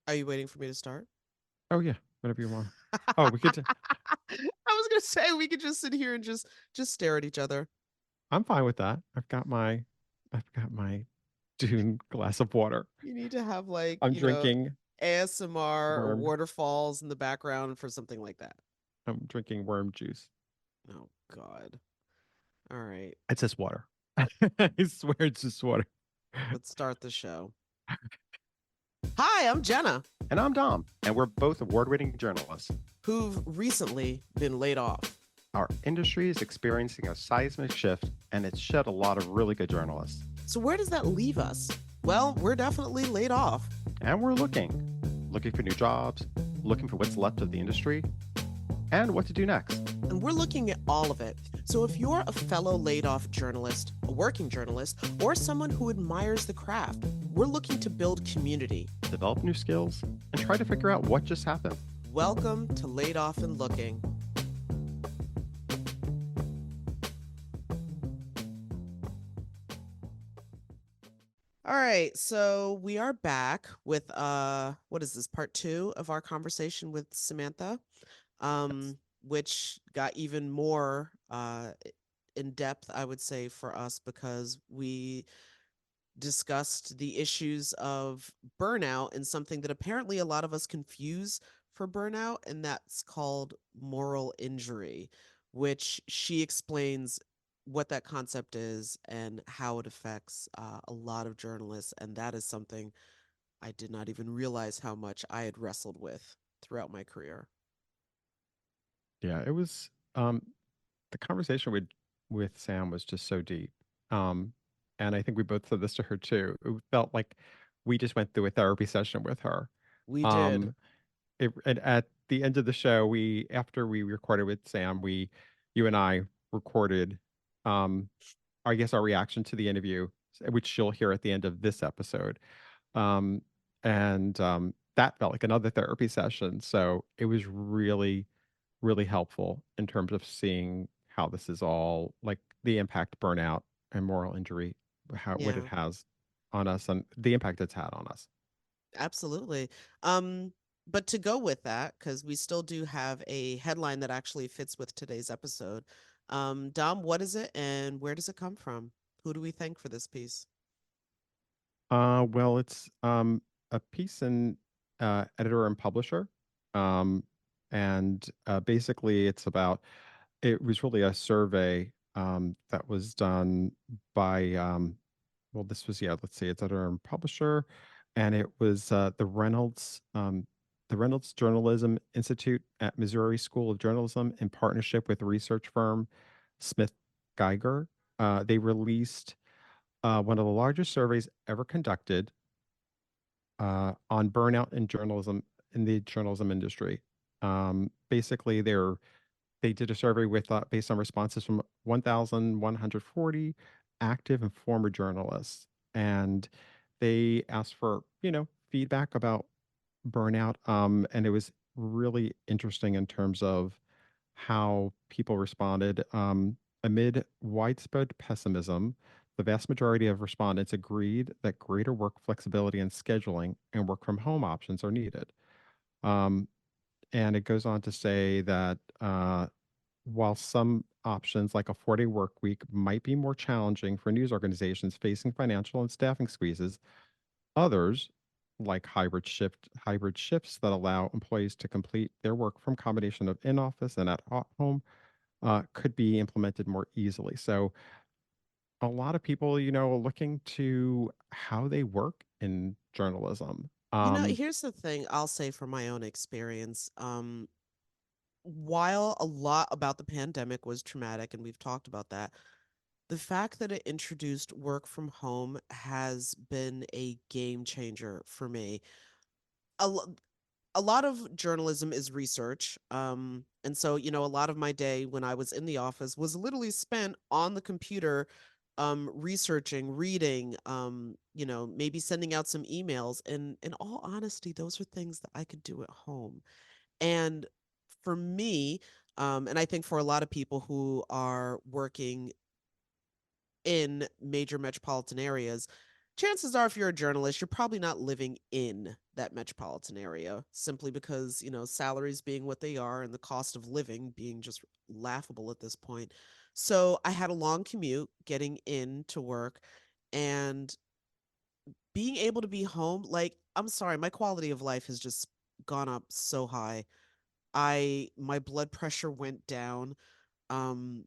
Are you waiting for me to start? Oh yeah, whatever you want. Oh, we could. I was gonna say we could just sit here and just stare at each other. I'm fine with that. I've got my Dune glass of water. You need to have like, I'm drinking ASMR or worm. waterfalls in the background for something like that. I'm drinking worm juice. Oh God. All right. It's just water. I swear it's just water. Let's start the show. Hi, I'm Jenna, And I'm Dom, and we're both award winning journalists. who've recently been laid off. Our industry is experiencing a seismic shift, and it's shed a lot of really good journalists. So where does that leave us? Well, we're definitely laid off. And we're looking for new jobs, looking for what's left of the industry, and what to do next. And we're looking at all of it. So if you're a fellow laid off journalist, a working journalist, or someone who admires the craft, we're looking to build community. Develop new skills, and try to figure out what just happened. Welcome to Laid Off and Looking. All right, so we are back with what is this, part 2 of our conversation with Samantha, Yes. which got even more in depth, I would say, for us because we discussed the issues of burnout and something that apparently a lot of us confuse for burnout, and that's called moral injury, which she explains what that concept is and how it affects a lot of journalists. And that is something I did not even realize how much I had wrestled with throughout my career. Yeah, it was. The conversation with Sam was just so deep. Um, and I think we both said this to her too. It felt like we just went through a therapy session with her. We did. Um, and at the end of the show, we after we recorded with Sam, you and I recorded, um, I guess our reaction to the interview, which you'll hear at the end of this episode. Um, and that felt like another therapy session. So it was really, really helpful in terms of seeing how this is all like the impact burnout and moral injury, how what it Yeah, has on us and the impact it's had on us. absolutely. Um, but to go with that, because we still do have a headline that actually fits with today's episode. Dom, what is it and where does it come from? Who do we thank for this piece? Well, it's a piece in editor and publisher. Um, and basically it's about it was really a survey that was done by well, this was yeah, let's see, it's editor and publisher, and it was the Reynolds Journalism Institute at Missouri School of Journalism in partnership with research firm Smith Geiger. They released one of the largest surveys ever conducted on burnout in journalism in the journalism industry. Basically, they did a survey with based on responses from 1,140 active and former journalists, and they asked for feedback about burnout. And it was really interesting in terms of how people responded. Amid widespread pessimism, the vast majority of respondents agreed that greater work flexibility and scheduling and work from home options are needed. Um, and it goes on to say that while some options like a 4-day work week might be more challenging for news organizations facing financial and staffing squeezes, others, like hybrid shifts that allow employees to complete their work from combination of in-office and at home, could be implemented more easily. So a lot of people, are looking to how they work in journalism. Here's the thing I'll say from my own experience. While a lot about the pandemic was traumatic, and we've talked about that, the fact that it introduced work from home has been a game changer for me. A, lo- a lot of journalism is research. And so, a lot of my day when I was in the office was literally spent on the computer, researching, reading, maybe sending out some emails. And in all honesty, those are things that I could do at home. And for me, and I think for a lot of people who are working in major metropolitan areas, chances are if you're a journalist, you're probably not living in that metropolitan area simply because, salaries being what they are and the cost of living being just laughable at this point. So I had a long commute getting in to work, and being able to be home, like, I'm sorry, my quality of life has just gone up so high. My blood pressure went down. Um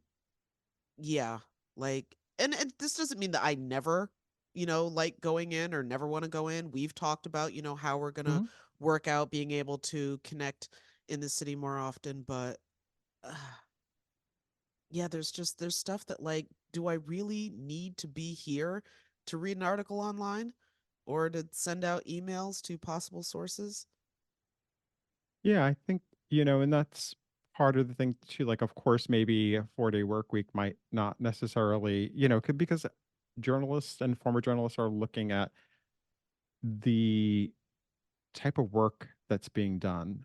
yeah, like, and this doesn't mean that I never, like going in or never want to go in. We've talked about, how we're going to Mhm. work out being able to connect in the city more often, but uh, yeah, there's stuff that, like, do I really need to be here to read an article online or to send out emails to possible sources? Yeah, I think, and that's part of the thing too. Like, of course, maybe a 4-day work week might not necessarily, because journalists and former journalists are looking at the type of work that's being done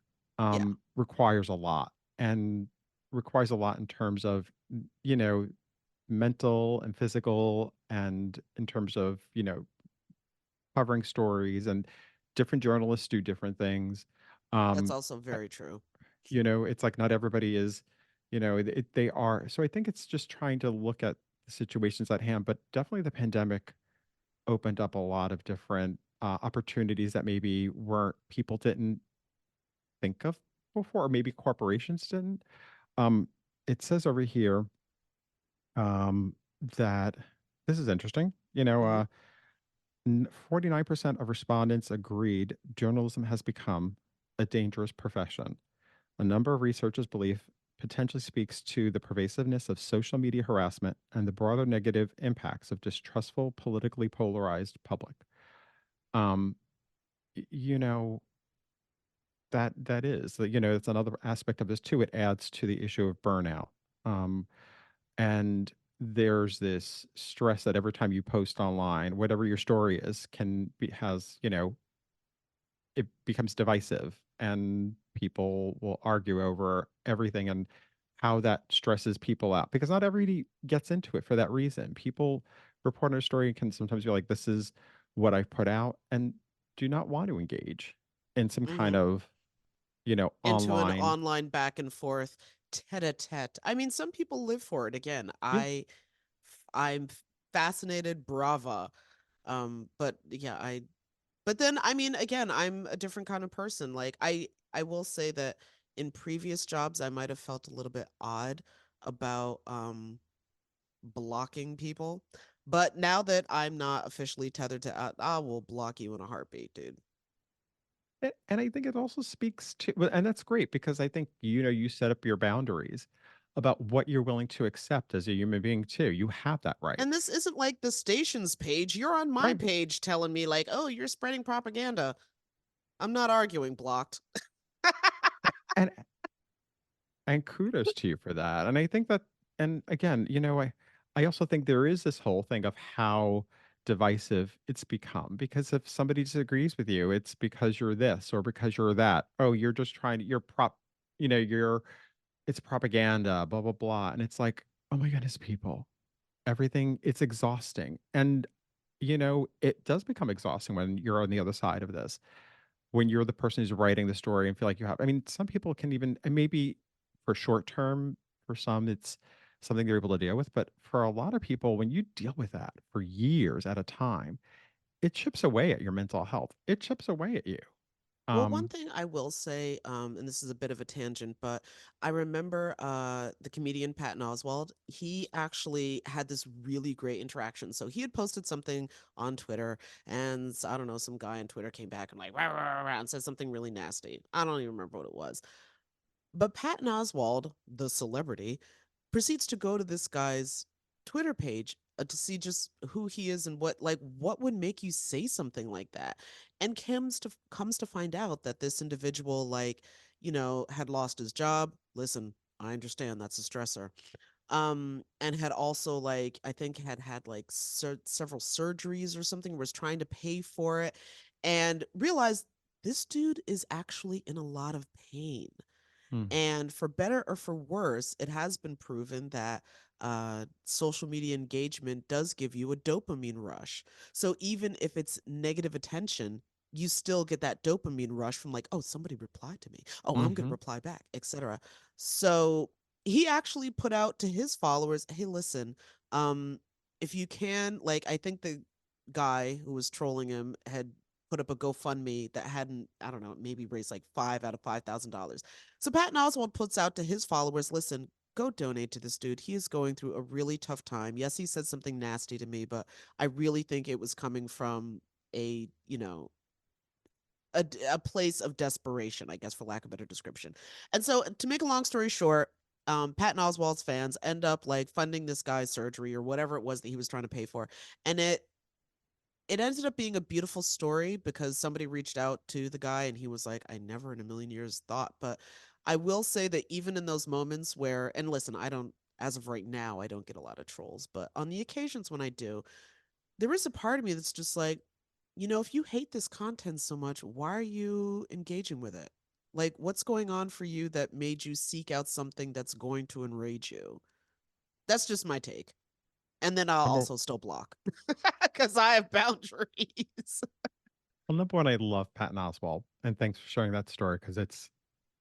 Yeah, requires a lot and requires a lot in terms of, mental and physical and in terms of, covering stories and different journalists do different things. that's Um, also very true. it's like not everybody is, they are. So I think it's just trying to look at the situations at hand, but definitely the pandemic opened up a lot of different opportunities that maybe weren't people didn't think of before, or maybe corporations didn't. Um, it says over here um, that this is interesting. Hmm. 49% of respondents agreed journalism has become a dangerous profession. A number of researchers believe potentially speaks to the pervasiveness of social media harassment and the broader negative impacts of distrustful, politically polarized public. Um, y- you know, that is, it's another aspect of this too. It adds to the issue of burnout. Um, and there's this stress that every time you post online, whatever your story is, has, it becomes divisive and people will argue over everything and how that stresses people out because not everybody gets into it for that reason. People reporting a story can sometimes be like, this is what I've put out and do not want to engage in some kind Hmm. of, Into an online. online back and forth tete-a-tete. I mean, some people live for it. Again, Yeah. I'm fascinated, brava. But yeah, but then, I mean, again, I'm a different kind of person. Like, I will say that in previous jobs I might have felt a little bit odd about blocking people. But now that I'm not officially tethered to, I will block you in a heartbeat, dude. And I think it also speaks to, well, and that's great because I think, you set up your boundaries about what you're willing to accept as a human being too. You have that right. And this isn't like the station's page. You're on my Right. page telling me, like, oh, you're spreading propaganda. I'm not arguing, blocked. And kudos to you for that. And I think that, and again, I also think there is this whole thing of how divisive it's become because if somebody disagrees with you, it's because you're this or because you're that. Oh, you're just trying to, you're you're, it's propaganda, blah, blah, blah. And it's like, oh my goodness, people, everything, it's exhausting. And, it does become exhausting when you're on the other side of this when you're the person who's writing the story and feel like you have, I mean, some people can even, and maybe for short term, for some, it's something they're able to deal with. But for a lot of people, when you deal with that for years at a time, it chips away at your mental health. It chips away at you. Well, one Um, thing I will say, and this is a bit of a tangent, but I remember the comedian Patton Oswalt. He actually had this really great interaction. So he had posted something on Twitter, and I don't know, some guy on Twitter came back and like rah, rah, rah, rah, and said something really nasty. I don't even remember what it was. But Patton Oswalt, the celebrity, proceeds to go to this guy's Twitter page to see just who he is and what would make you say something like that. And comes to find out that this individual, like, had lost his job. Listen, I understand that's a stressor. And had also, like, I think had like several surgeries or something, was trying to pay for it, and realized this dude is actually in a lot of pain. hmm, And for better or for worse, it has been proven that social media engagement does give you a dopamine rush. So even if it's negative attention, you still get that dopamine rush from like, oh, somebody replied to me. Oh, I'm going to Mm-hmm. reply back, etc. So he actually put out to his followers, hey, listen, um, if you can, like, I think the guy who was trolling him had put up a GoFundMe that hadn't, I don't know, maybe raised like five out of $5,000. So Patton Oswalt puts out to his followers, listen, go donate to this dude. He is going through a really tough time. Yes, he said something nasty to me, but I really think it was coming from a, a place of desperation, I guess, for lack of a better description. And so, to make a long story short, Patton Oswalt's fans end up like funding this guy's surgery or whatever it was that he was trying to pay for, and it ended up being a beautiful story because somebody reached out to the guy and he was like, I never in a million years thought. But I will say that even in those moments where, and listen, I don't, as of right now, I don't get a lot of trolls, but on the occasions when I do, there is a part of me that's just like, if you hate this content so much, why are you engaging with it? Like, what's going on for you that made you seek out something that's going to enrage you? That's just my take. And then I'll Number, also still block because I have boundaries. well, number one, I love Patton Oswalt, and thanks for sharing that story because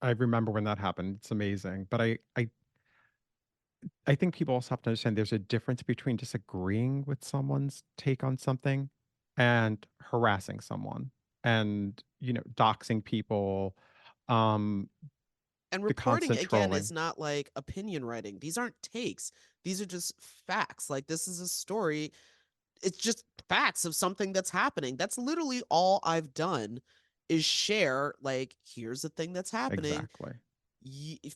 I remember when that happened. It's amazing, but I think people also have to understand there's a difference between disagreeing with someone's take on something and harassing someone and, doxing people, um, And the reporting constant again is trolling. not like opinion writing. These aren't takes. These are just facts. Like this is a story. It's just facts of something that's happening. That's literally all I've done is share like here's the thing that's happening. Exactly.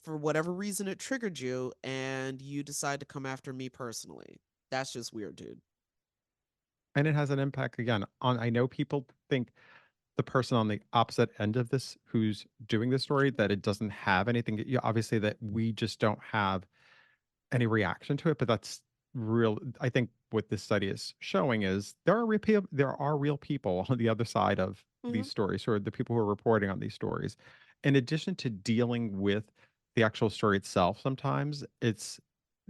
For whatever reason it triggered you and you decide to come after me personally. That's just weird, dude. And it has an impact again on, I know people think the person on the opposite end of this who's doing the story that it doesn't have anything, obviously that we just don't have any reaction to it, but that's real. I think what this study is showing is there are real people on the other side of Mhm. these stories, or the people who are reporting on these stories. In addition to dealing with the actual story itself, sometimes it's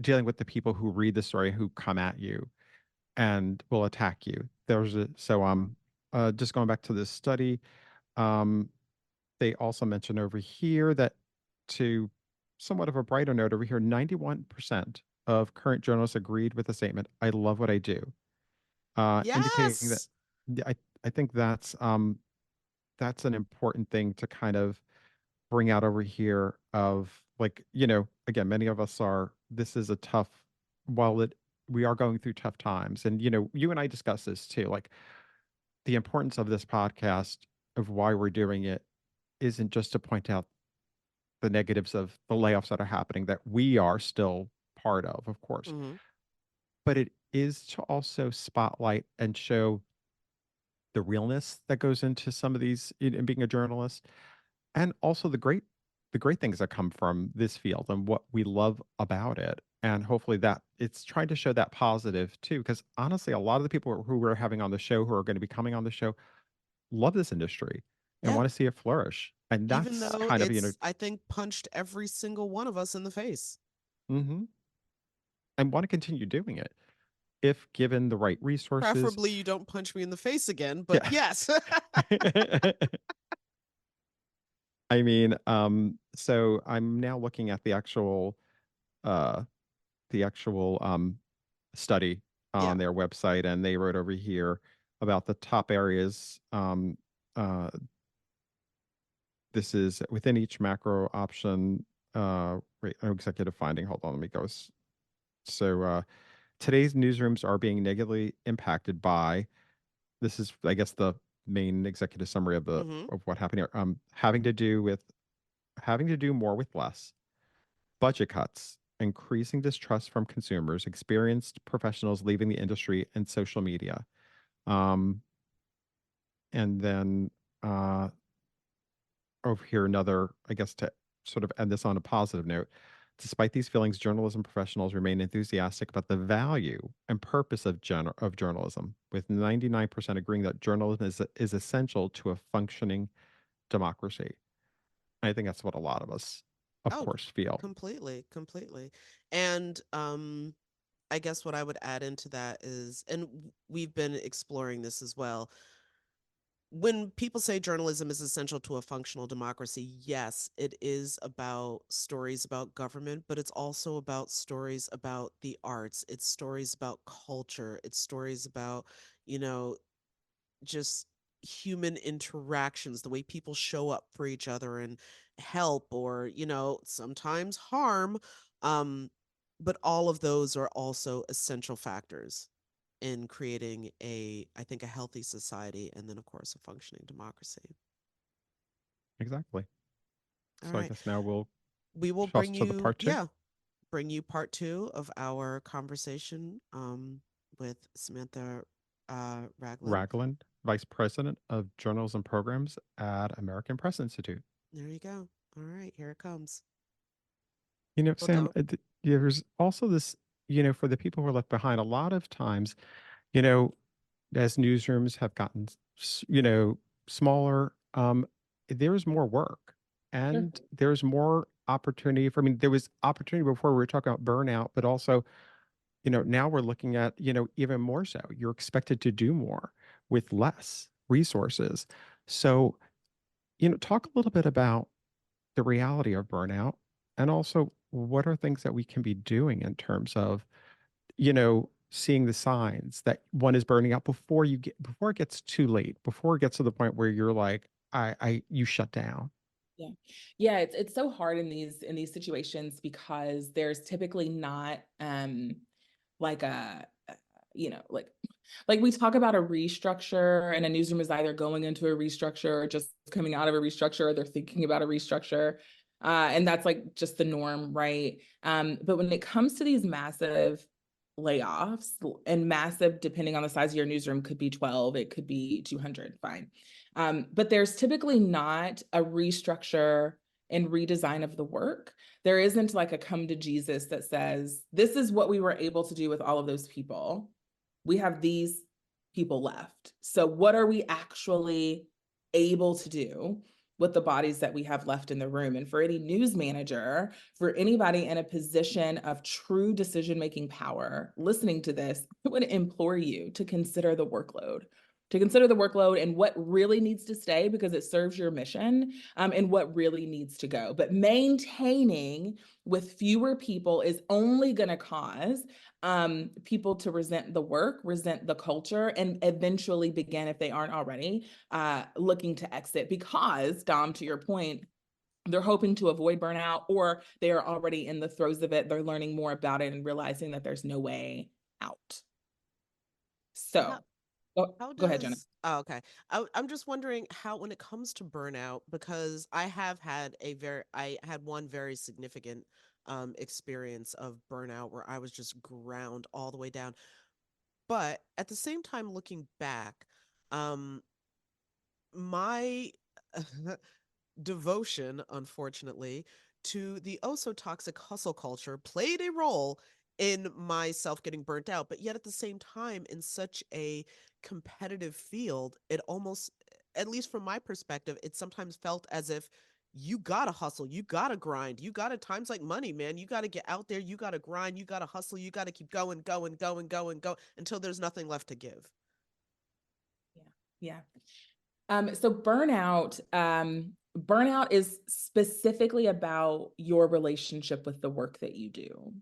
dealing with the people who read the story who come at you and will attack you. Just going back to this study, um they also mention over here that, to somewhat of a brighter note over here, 91% of current journalists agreed with the statement, I love what I do, indicating that, Yes. yeah, I think that's an important thing to kind of bring out over here of, like, again, many of us are, this is a tough, while it, we are going through tough times. And, you and I discuss this too, like the importance of this podcast, of why we're doing it, isn't just to point out the negatives of the layoffs that are happening that we are still part of course, Mhm. but it is to also spotlight and show the realness that goes into some of these in being a journalist, and also the great things that come from this field and what we love about it. And hopefully that it's trying to show that positive too, because honestly, a lot of the people who we're having on the show, who are going to be coming on the show, love this industry and Yeah. want to see it flourish. And Even that's though kind of, it's I think punched every single one of us in the face. mhm, and want to continue doing it if given the right resources. Preferably you don't punch me in the face again, but Yeah. yes. I mean, so I'm now looking at uh the actual study Yeah. on their website, and they wrote over here about the top areas. Uh this is within each macro option, executive finding. Hold on, let me go. So today's newsrooms are being negatively impacted by, this is, I guess, the main executive summary of the Mhm. of what happened here. Having to do more with less, budget cuts, increasing distrust from consumers, experienced professionals leaving the industry, and social media. Um, and then uh, over here, another, I guess, to sort of end this on a positive note. Despite these feelings, journalism professionals remain enthusiastic about the value and purpose of journalism, with 99% agreeing that journalism is essential to a functioning democracy. I think that's what a lot of us, of Oh, course, feel. completely, completely. And I guess what I would add into that is, and we've been exploring this as well, when people say journalism is essential to a functional democracy, yes, it is about stories about government, but it's also about stories about the arts. It's stories about culture. It's stories about, you know, just human interactions, the way people show up for each other and help or, sometimes harm. Um, but all of those are also essential factors in creating I think, a healthy society and then, of course, a functioning democracy. Exactly. All So I right. guess now we'll We will toss bring to the you, part two. bring you part two of our conversation with Samantha Ragland. Ragland, Vice President of Journalism Programs at American Press Institute. There you go. All right, here it comes. Well Sam, done. there's also this, for the people who are left behind, a lot of times, you know, as newsrooms have gotten, smaller, there's more work Sure. and there's more opportunity for, I mean, there was opportunity before we were talking about burnout, but also, now we're looking at, even more so. You're expected to do more with less resources. So, talk a little bit about the reality of burnout and also what are things that we can be doing in terms of, seeing the signs that one is burning out before it gets too late, before it gets to the point where you're like, you shut down. Yeah. Yeah, it's so hard in these situations because there's typically not like like we talk about a restructure, and a newsroom is either going into a restructure or just coming out of a restructure, or they're thinking about a restructure. And that's like just the norm, right? But when it comes to these massive layoffs, and massive, depending on the size of your newsroom, could be 12, it could be 200, fine. But there's typically not a restructure and redesign of the work. There isn't like a come to Jesus that says, this is what we were able to do with all of those people. We have these people left. So what are we actually able to do with the bodies that we have left in the room? And for any news manager, for anybody in a position of true decision-making power listening to this, I would implore you to consider the workload. And what really needs to stay because it serves your mission, and what really needs to go. But maintaining with fewer people is only going to cause people to resent the work, resent the culture, and eventually begin, if they aren't already, looking to exit because, Dom, to your point, they're hoping to avoid burnout, or they are already in the throes of it. They're learning more about it and realizing that there's no way out. How, So how go ahead, Jenna. does, oh, okay. I'm just wondering how, when it comes to burnout, because I had one very significant experience of burnout where I was just ground all the way down. But at the same time, looking back, um, my devotion, unfortunately, to the oh so toxic hustle culture played a role in myself getting burnt out. But yet at the same time, in such a competitive field, it almost, at least from my perspective, it sometimes felt as if you gotta hustle, you gotta grind, you gotta, times like money, man. You gotta get out there, you gotta grind, you gotta hustle, you gotta keep going, going, going, going, go until there's nothing left to give. Yeah. So burnout is specifically about your relationship with the work that you do.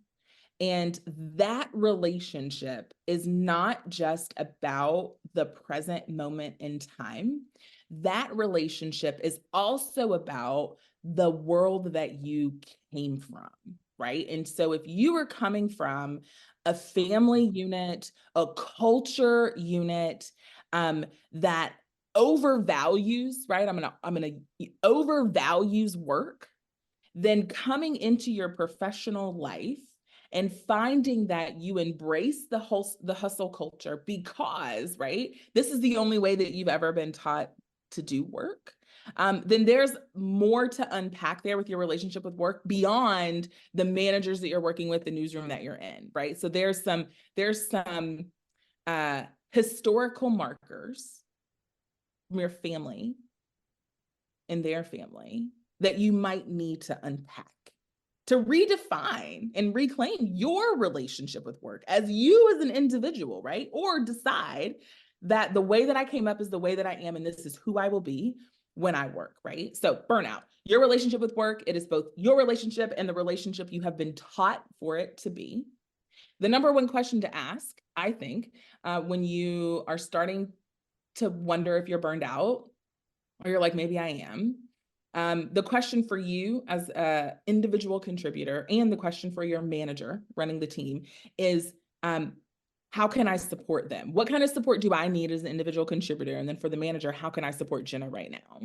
And that relationship is not just about the present moment in time. That relationship is also about the world that you came from, right? And so if you are coming from a family unit, a culture unit, that overvalues, right? I'm gonna overvalues work, then coming into your professional life and finding that you embrace the hustle culture because, right, this is the only way that you've ever been taught to do work. Then there's more to unpack there with your relationship with work beyond the managers that you're working with, the newsroom that you're in, right? So there's some historical markers from your family and their family that you might need to unpack. to redefine and reclaim your relationship with work as you as an individual, right? Or decide that the way that I came up is the way that I am, and this is who I will be when I work, right? So burnout, your relationship with work, it is both your relationship and the relationship you have been taught for it to be. The number one question to ask, I think, when you are starting to wonder if you're burned out, or you're like, maybe I am, the question for you as an individual contributor and the question for your manager running the team is, how can I support them? What kind of support do I need as an individual contributor? And then for the manager, how can I support Jenna right now?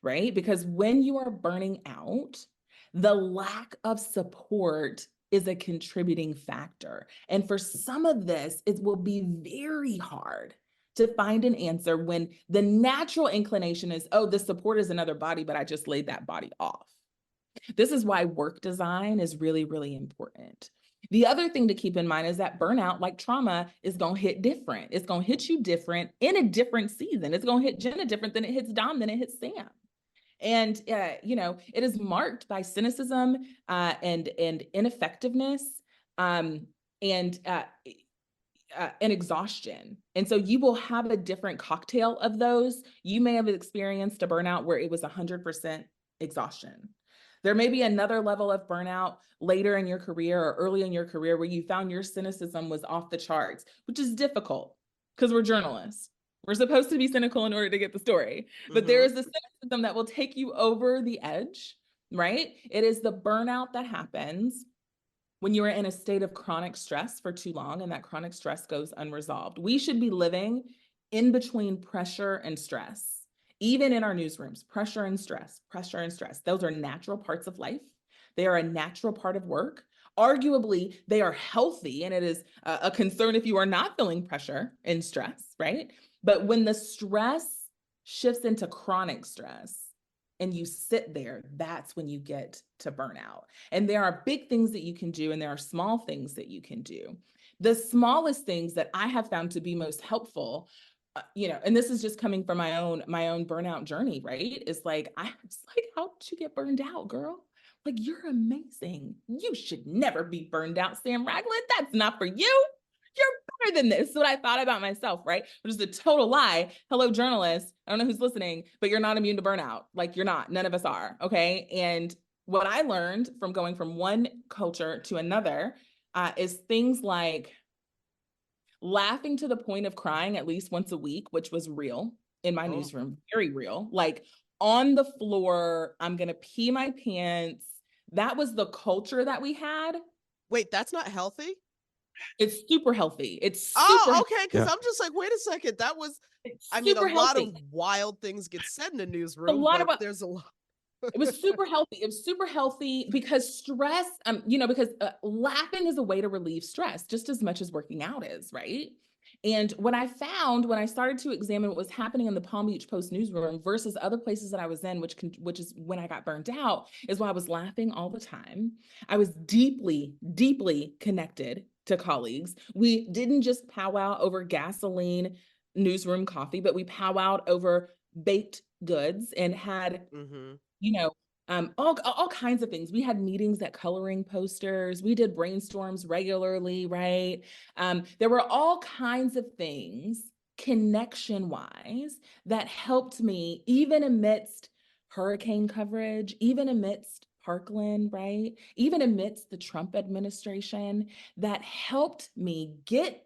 Right? Because when you are burning out, the lack of support is a contributing factor. And for some of this, it will be very hard to find an answer when the natural inclination is, oh, the support is another body, but I just laid that body off. This is why work design is really, really important. The other thing to keep in mind is that burnout, like trauma, is going to hit different. It's going to hit you different in a different season. It's going to hit Jenna different than it hits Dom, than it hits Sam. And, it is marked by cynicism and ineffectiveness and exhaustion. And so you will have a different cocktail of those. You may have experienced a burnout where it was 100% exhaustion. There may be another level of burnout later in your career or early in your career where you found your cynicism was off the charts, which is difficult because we're journalists. We're supposed to be cynical in order to get the story, but there is a cynicism that will take you over the edge, right? It is the burnout that happens when you are in a state of chronic stress for too long and that chronic stress goes unresolved. We should be living in between pressure and stress, even in our newsrooms, pressure and stress, pressure and stress. Those are natural parts of life. They are a natural part of work. Arguably, they are healthy, and it is a concern if you are not feeling pressure and stress, right? But when the stress shifts into chronic stress and you sit there, that's when you get to burnout. And there are big things that you can do, and there are small things that you can do. The smallest things that I have found to be most helpful, and this is just coming from my own burnout journey, right? It's like, how did you get burned out, girl? Like, you're amazing. You should never be burned out, Sam Ragland. That's not for you. You're better than this. Is what I thought about myself, right? Which is a total lie. Hello, journalists. I don't know who's listening, but you're not immune to burnout. Like, you're not. None of us are. Okay. And what I learned from going from one culture to another is things like laughing to the point of crying at least once a week, which was real in my newsroom, very real. Like, on the floor, I'm going to pee my pants. That was the culture that we had. Wait, that's not healthy? It's super healthy. It's super okay, because I'm just like, wait a second. That was, a lot of wild things get said in a newsroom, but there's a lot. It was super healthy. It was super healthy because stress, because laughing is a way to relieve stress just as much as working out is, right? And what I found when I started to examine what was happening in the Palm Beach Post newsroom versus other places that I was in, which is when I got burnt out, is why I was laughing all the time. I was deeply, deeply connected to colleagues. We didn't just powwow over gasoline newsroom coffee, but we powwowed over baked goods and had, all kinds of things. We had meetings at coloring posters. We did brainstorms regularly, right? There were all kinds of things connection-wise that helped me even amidst hurricane coverage, even amidst Parkland, right? Even amidst the Trump administration, that helped me get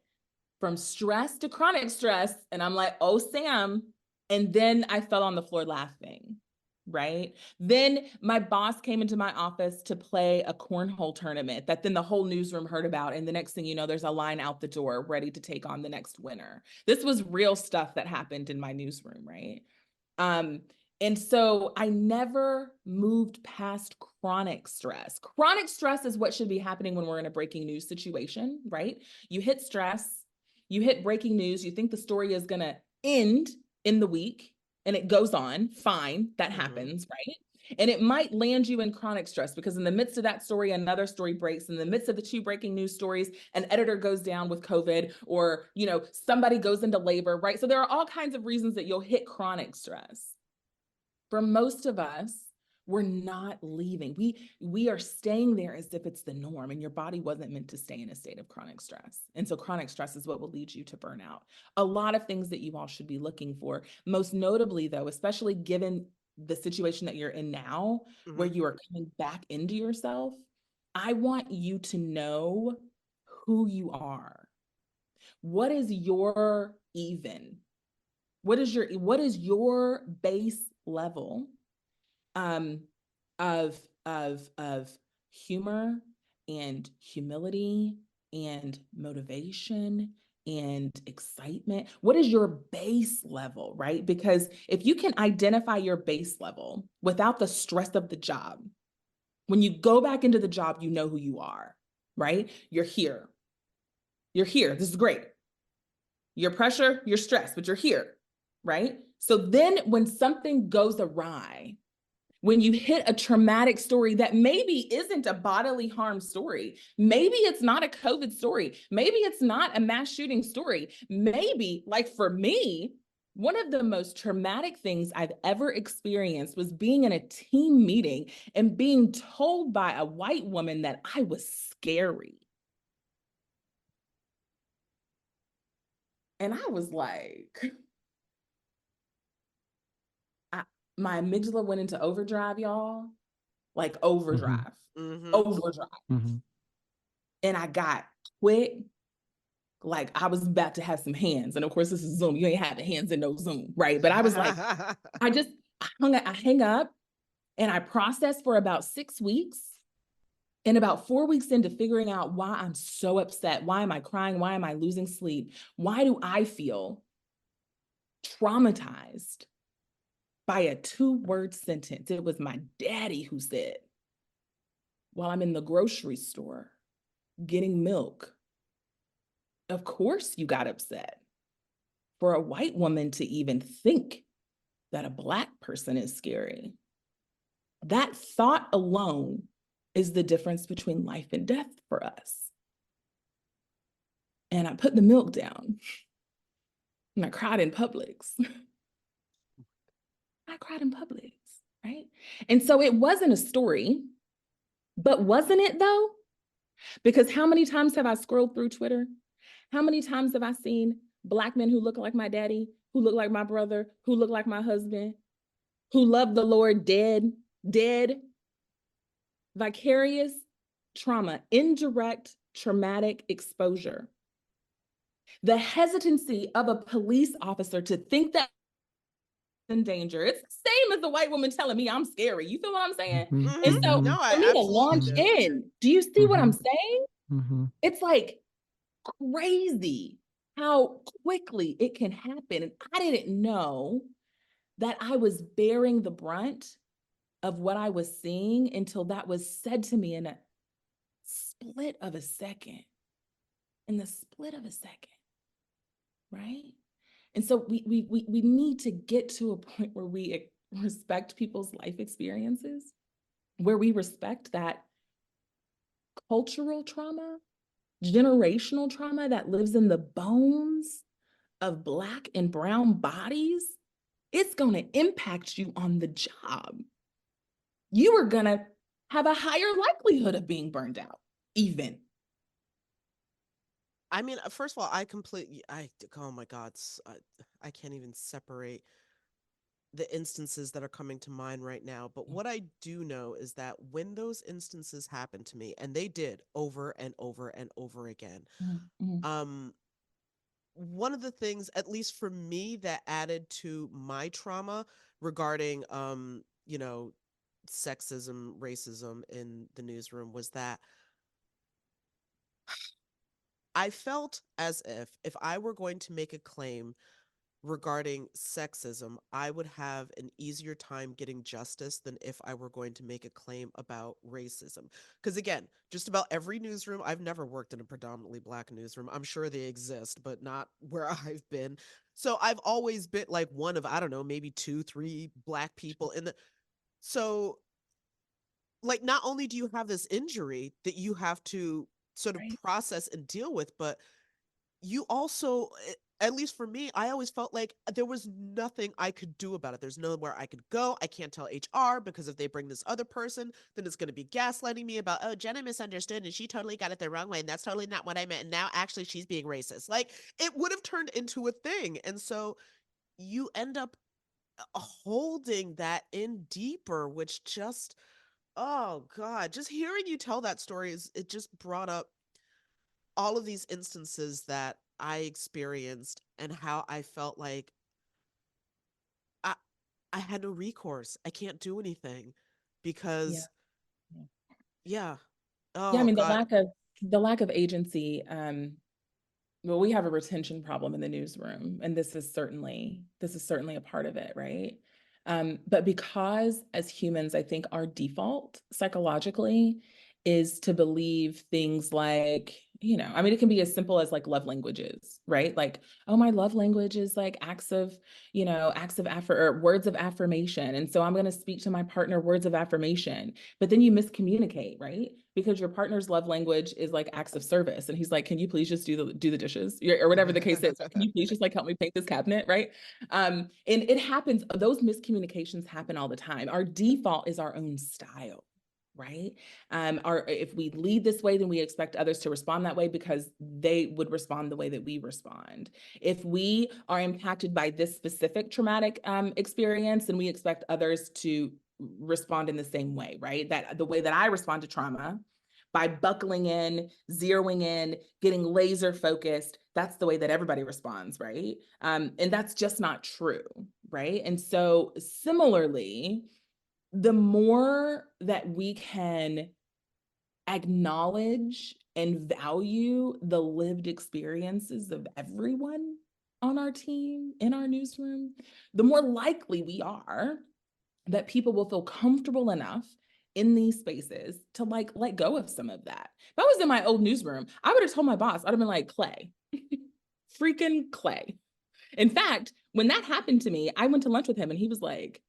from stress to chronic stress. And I'm like, oh, Sam. And then I fell on the floor laughing, right? Then my boss came into my office to play a cornhole tournament that then the whole newsroom heard about. And the next thing you know, there's a line out the door ready to take on the next winner. This was real stuff that happened in my newsroom, right? And so I never moved past chronic stress. Chronic stress is what should be happening when we're in a breaking news situation, right? You hit stress, you hit breaking news, you think the story is going to end in the week, and it goes on, fine, that happens, right? And it might land you in chronic stress because in the midst of that story, another story breaks. In the midst of the 2 breaking news stories, an editor goes down with COVID, or, somebody goes into labor, right? So there are all kinds of reasons that you'll hit chronic stress. For most of us, We're not leaving. We are staying there as if it's the norm, and your body wasn't meant to stay in a state of chronic stress. And so chronic stress is what will lead you to burnout. A lot of things that you all should be looking for, most notably though, especially given the situation that you're in now, where you are coming back into yourself, I want you to know who you are. What is your even? What is your base level of humor and humility and motivation and excitement? What is your base level, right? Because if you can identify your base level without the stress of the job, when you go back into the job, you know who you are, right? You're here. You're here. This is great. Your pressure, your stress, but you're here, right? So then when something goes awry, when you hit a traumatic story that maybe isn't a bodily harm story, maybe it's not a COVID story, maybe it's not a mass shooting story, maybe, like for me, one of the most traumatic things I've ever experienced was being in a team meeting and being told by a white woman that I was scary. And I was like, my amygdala went into overdrive, y'all. Like overdrive, overdrive. And I got quick, like I was about to have some hands. And of course, this is Zoom. You ain't having hands in no Zoom, right? But I was like, I hang up and I processed for about 6 weeks. And about 4 weeks into figuring out why I'm so upset, why am I crying? Why am I losing sleep? Why do I feel traumatized by a 2-word sentence? It was my daddy who said, while I'm in the grocery store getting milk, of course you got upset. For a white woman to even think that a Black person is scary, that thought alone is the difference between life and death for us. And I put the milk down and I cried in Publix. I cried in Publix, right? And so it wasn't a story, but wasn't it though? Because how many times have I scrolled through Twitter? How many times have I seen Black men who look like my daddy, who look like my brother, who look like my husband, who love the Lord dead? Vicarious trauma, indirect traumatic exposure. The hesitancy of a police officer to think that in danger. It's the same as the white woman telling me I'm scary. You feel what I'm saying? And so No, I for me to absolutely launch do. in, do you see what I'm saying? It's like crazy how quickly it can happen. And I didn't know that I was bearing the brunt of what I was seeing until that was said to me in a split of a second. In the split of a second, right? And so we need to get to a point where we respect people's life experiences, where we respect that cultural trauma, generational trauma that lives in the bones of Black and brown bodies. It's going to impact you on the job. You are going to have a higher likelihood of being burned out, even. I mean, first of all, oh my God, I can't even separate the instances that are coming to mind right now. But what I do know is that when those instances happened to me, and they did over and over and over again, one of the things, at least for me, that added to my trauma regarding, sexism, racism in the newsroom was that I felt as if I were going to make a claim regarding sexism, I would have an easier time getting justice than if I were going to make a claim about racism. Because again, just about every newsroom, I've never worked in a predominantly Black newsroom. I'm sure they exist, but not where I've been. So I've always been like one of, I don't know, maybe 2, 3 Black people in the. So, like, not only do you have this injury that you have to sort of Right. process and deal with, but you also at least for me, I always felt like there was nothing I could do about it. There's nowhere I could go. I can't tell HR because if they bring this other person, then it's going to be gaslighting me about, oh, Jenna misunderstood and she totally got it the wrong way. And that's totally not what I meant. And now actually she's being racist. Like it would have turned into a thing. And so you end up holding that in deeper, which just, oh God, just hearing you tell that story it just brought up all of these instances that I experienced and how I felt like I I had no recourse. I can't do anything Yeah. because yeah. Yeah, I Oh mean, God. the lack of agency, well, we have a retention problem in the newsroom, and this is certainly a part of it, right? But because as humans, I think our default psychologically is to believe things like, I mean, it can be as simple as like love languages, right? Like, oh, my love language is like or words of affirmation. And so I'm going to speak to my partner words of affirmation, but then you miscommunicate, right? Because your partner's love language is like acts of service. And he's like, can you please just do the dishes or whatever the case is? Can you please just like help me paint this cabinet, right? And it happens, those miscommunications happen all the time. Our default is our own style, right? If we lead this way, then we expect others to respond that way because they would respond the way that we respond. If we are impacted by this specific traumatic experience, then we expect others to respond in the same way, right? That the way that I respond to trauma, by buckling in, zeroing in, getting laser focused, that's the way that everybody responds, right? And that's just not true, right? And so similarly, the more that we can acknowledge and value the lived experiences of everyone on our team, in our newsroom, the more likely we are that people will feel comfortable enough in these spaces to like let go of some of that. If I was in my old newsroom, I would have told my boss, I'd have been like, Clay, freaking Clay. In fact, when that happened to me, I went to lunch with him and he was like,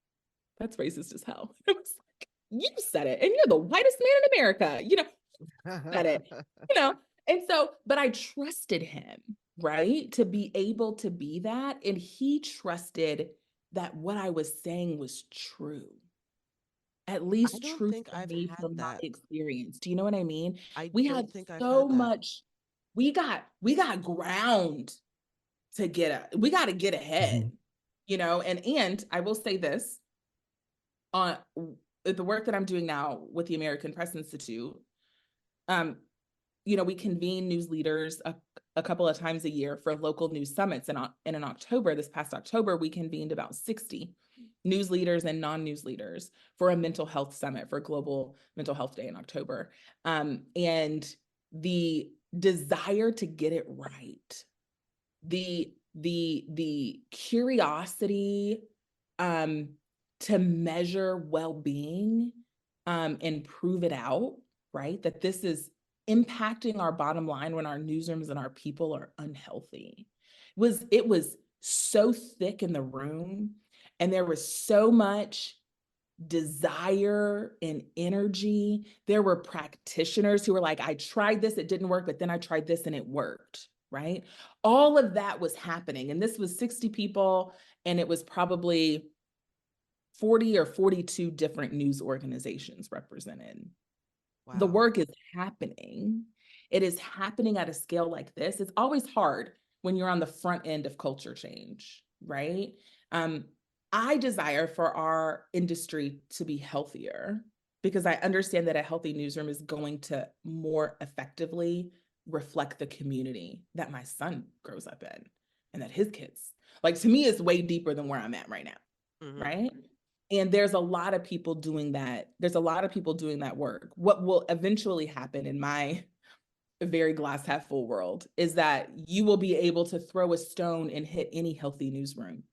that's racist as hell. I was like, you said it, and you're the whitest man in America. Said it, And so, but I trusted him, right, to be able to be that. And he trusted that what I was saying was true, at I least don't true think for I've me had from my that. experience. Do you know what I mean? I We had don't think I've so had that. much, we got ground we got to get ahead, Mhm. and I will say this on the work that I'm doing now with the American Press Institute. We convene news leaders a couple of times a year for local news summits. And in October, this past October, we convened about 60 news leaders and non-news leaders for a mental health summit for Global Mental Health Day in October. And the desire to get it right, the curiosity to measure well-being and prove it out, right? That this is impacting our bottom line when our newsrooms and our people are unhealthy. It was so thick in the room, and there was so much desire and energy. There were practitioners who were like, I tried this, it didn't work, but then I tried this and it worked, right? All of that was happening. And this was 60 people, and it was probably 40 or 42 different news organizations represented. The Wow. work is happening. It is happening at a scale like this. It's always hard when you're on the front end of culture change, right? I desire for our industry to be healthier because I understand that a healthy newsroom is going to more effectively reflect the community that my son grows up in and that his kids, like, to me, it's way deeper than where I'm at right now, Mm-hmm. right? And there's a lot of people doing that. There's a lot of people doing that work. What will eventually happen in my very glass half full world is that you will be able to throw a stone and hit any healthy newsroom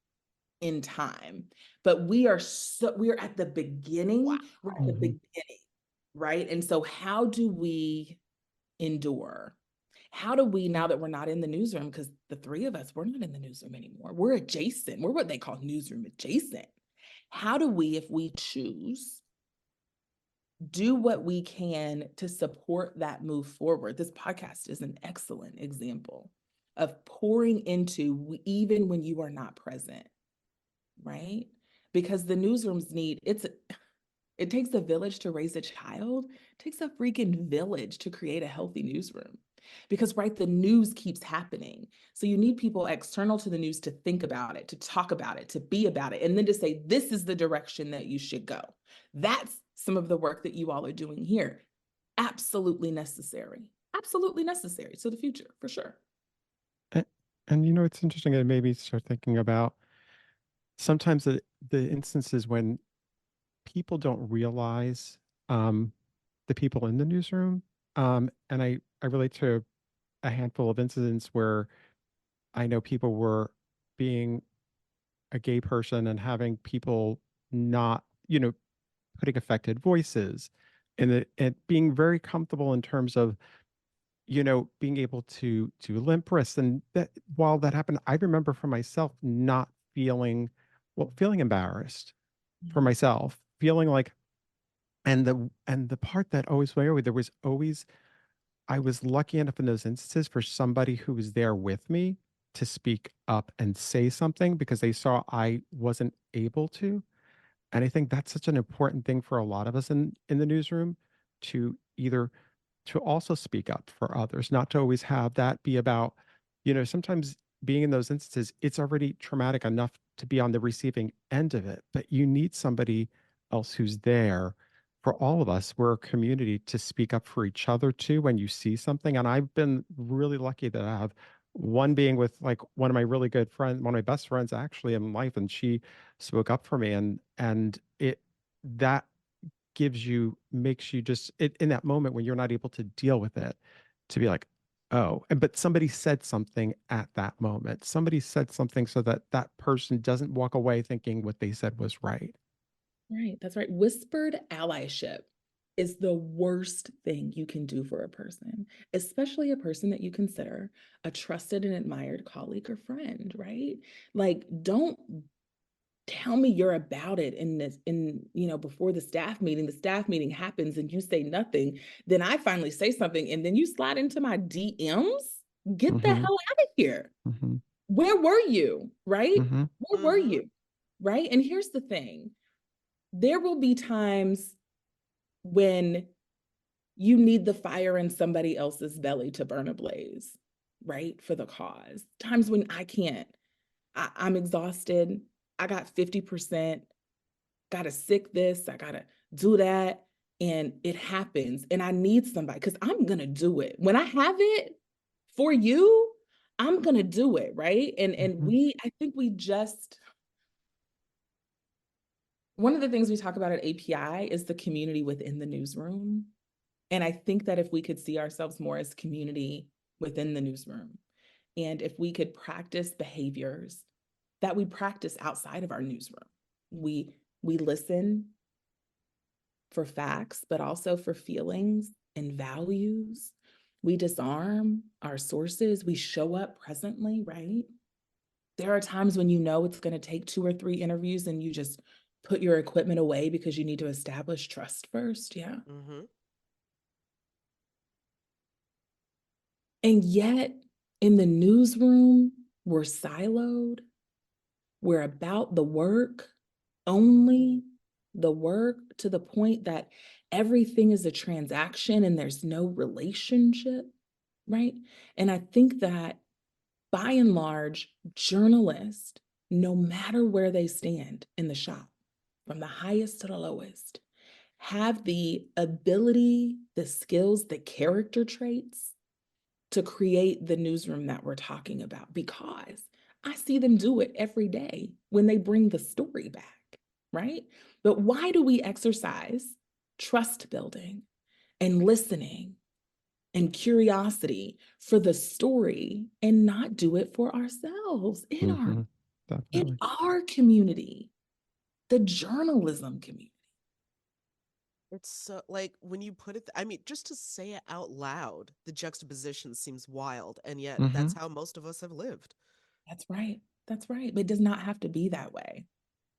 in time. But we're at the beginning. We're at the Wow. Mhm. beginning, right? And so how do we endure? How do we, now that we're not in the newsroom, because the three of us, we're not in the newsroom anymore. We're adjacent. We're what they call newsroom adjacent. How do we, if we choose, do what we can to support that move forward? This podcast is an excellent example of pouring into even when you are not present, right? Because the newsrooms it takes a village to raise a child. It takes a freaking village to create a healthy newsroom. Because, right, the news keeps happening. So you need people external to the news to think about it, to talk about it, to be about it, and then to say, this is the direction that you should go. That's some of the work that you all are doing here. Absolutely necessary to the future, for sure. And you know, it's interesting. It made me start thinking about sometimes the instances when people don't realize the people in the newsroom. And I relate to a handful of incidents where I know people were being a gay person and having people not, you know, putting affected voices and being very comfortable in terms of, you know, being able to limp wrists. And that while that happened, I remember for myself not feeling, well, feeling embarrassed for myself, feeling like, and the part that always went over, there was always, I was lucky enough in those instances for somebody who was there with me to speak up and say something because they saw I wasn't able to. And I think that's such an important thing for a lot of us in the newsroom, to either to also speak up for others, not to always have that be about, you know, sometimes being in those instances, it's already traumatic enough to be on the receiving end of it, but you need somebody else who's there for all of us. We're a community to speak up for each other too when you see something. And I've been really lucky that I have one being with like one of my really good friends, one of my best friends actually in life, and she spoke up for me, and it that gives you, makes you just it, in that moment when you're not able to deal with it, to be like, oh, and but somebody said something at that moment, somebody said something so that that person doesn't walk away thinking what they said was right. Right, that's right. Whispered allyship is the worst thing you can do for a person, especially a person that you consider a trusted and admired colleague or friend, right? Like, don't tell me you're about it before the staff meeting happens and you say nothing. Then I finally say something and then you slide into my DMs. Get the Mm-hmm. hell out of here. Mm-hmm. Where were you? Right? Mm-hmm. Where were you? Right? And here's the thing. There will be times when you need the fire in somebody else's belly to burn a blaze, right? For the cause. Times when I can't. I'm exhausted. I got 50%, gotta sick this, I gotta do that. And it happens. And I need somebody because I'm gonna do it. When I have it for you, I'm gonna do it, right? And I think we just, one of the things we talk about at API is the community within the newsroom. And I think that if we could see ourselves more as community within the newsroom, and if we could practice behaviors that we practice outside of our newsroom, we listen for facts, but also for feelings and values. We disarm our sources. We show up presently, right? There are times when you know it's going to take 2 or 3 interviews and you just put your equipment away because you need to establish trust first. Yeah. And yet in the newsroom, we're siloed. We're about the work, only the work, to the point that everything is a transaction and there's no relationship, right? And I think that by and large, journalists, no matter where they stand in the shop, from the highest to the lowest, have the ability, the skills, the character traits to create the newsroom that we're talking about, because I see them do it every day when they bring the story back, right? But why do we exercise trust building and listening and curiosity for the story and not do it for ourselves in Definitely. our community, the journalism community? It's so like when you put it, I mean, just to say it out loud, the juxtaposition seems wild, and yet Mm-hmm. that's how most of us have lived. That's right. That's right. But it does not have to be that way.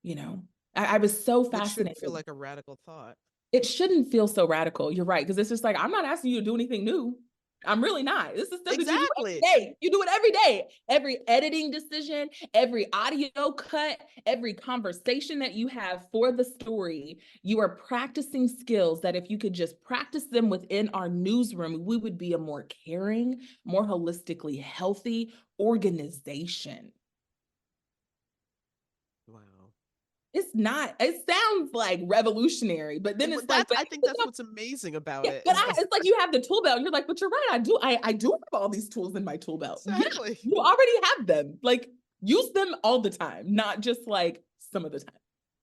You know, I was so It shouldn't fascinated. feel like a radical thought. It shouldn't feel so radical. You're right. Because it's just like, I'm not asking you to do anything new. I'm really not. This is stuff that you do Exactly. every day. You do it every day. Every editing decision, every audio cut, every conversation that you have for the story, you are practicing skills that if you could just practice them within our newsroom, we would be a more caring, more holistically healthy organization. Wow. It's not, it sounds like revolutionary, but then it's like, I think that's what's amazing about yeah, it. but it's like you have the tool belt and you're like, but you're right, I do have all these tools in my tool belt. Exactly. Yeah, you already have them. Like, use them all the time, not just like some of the time.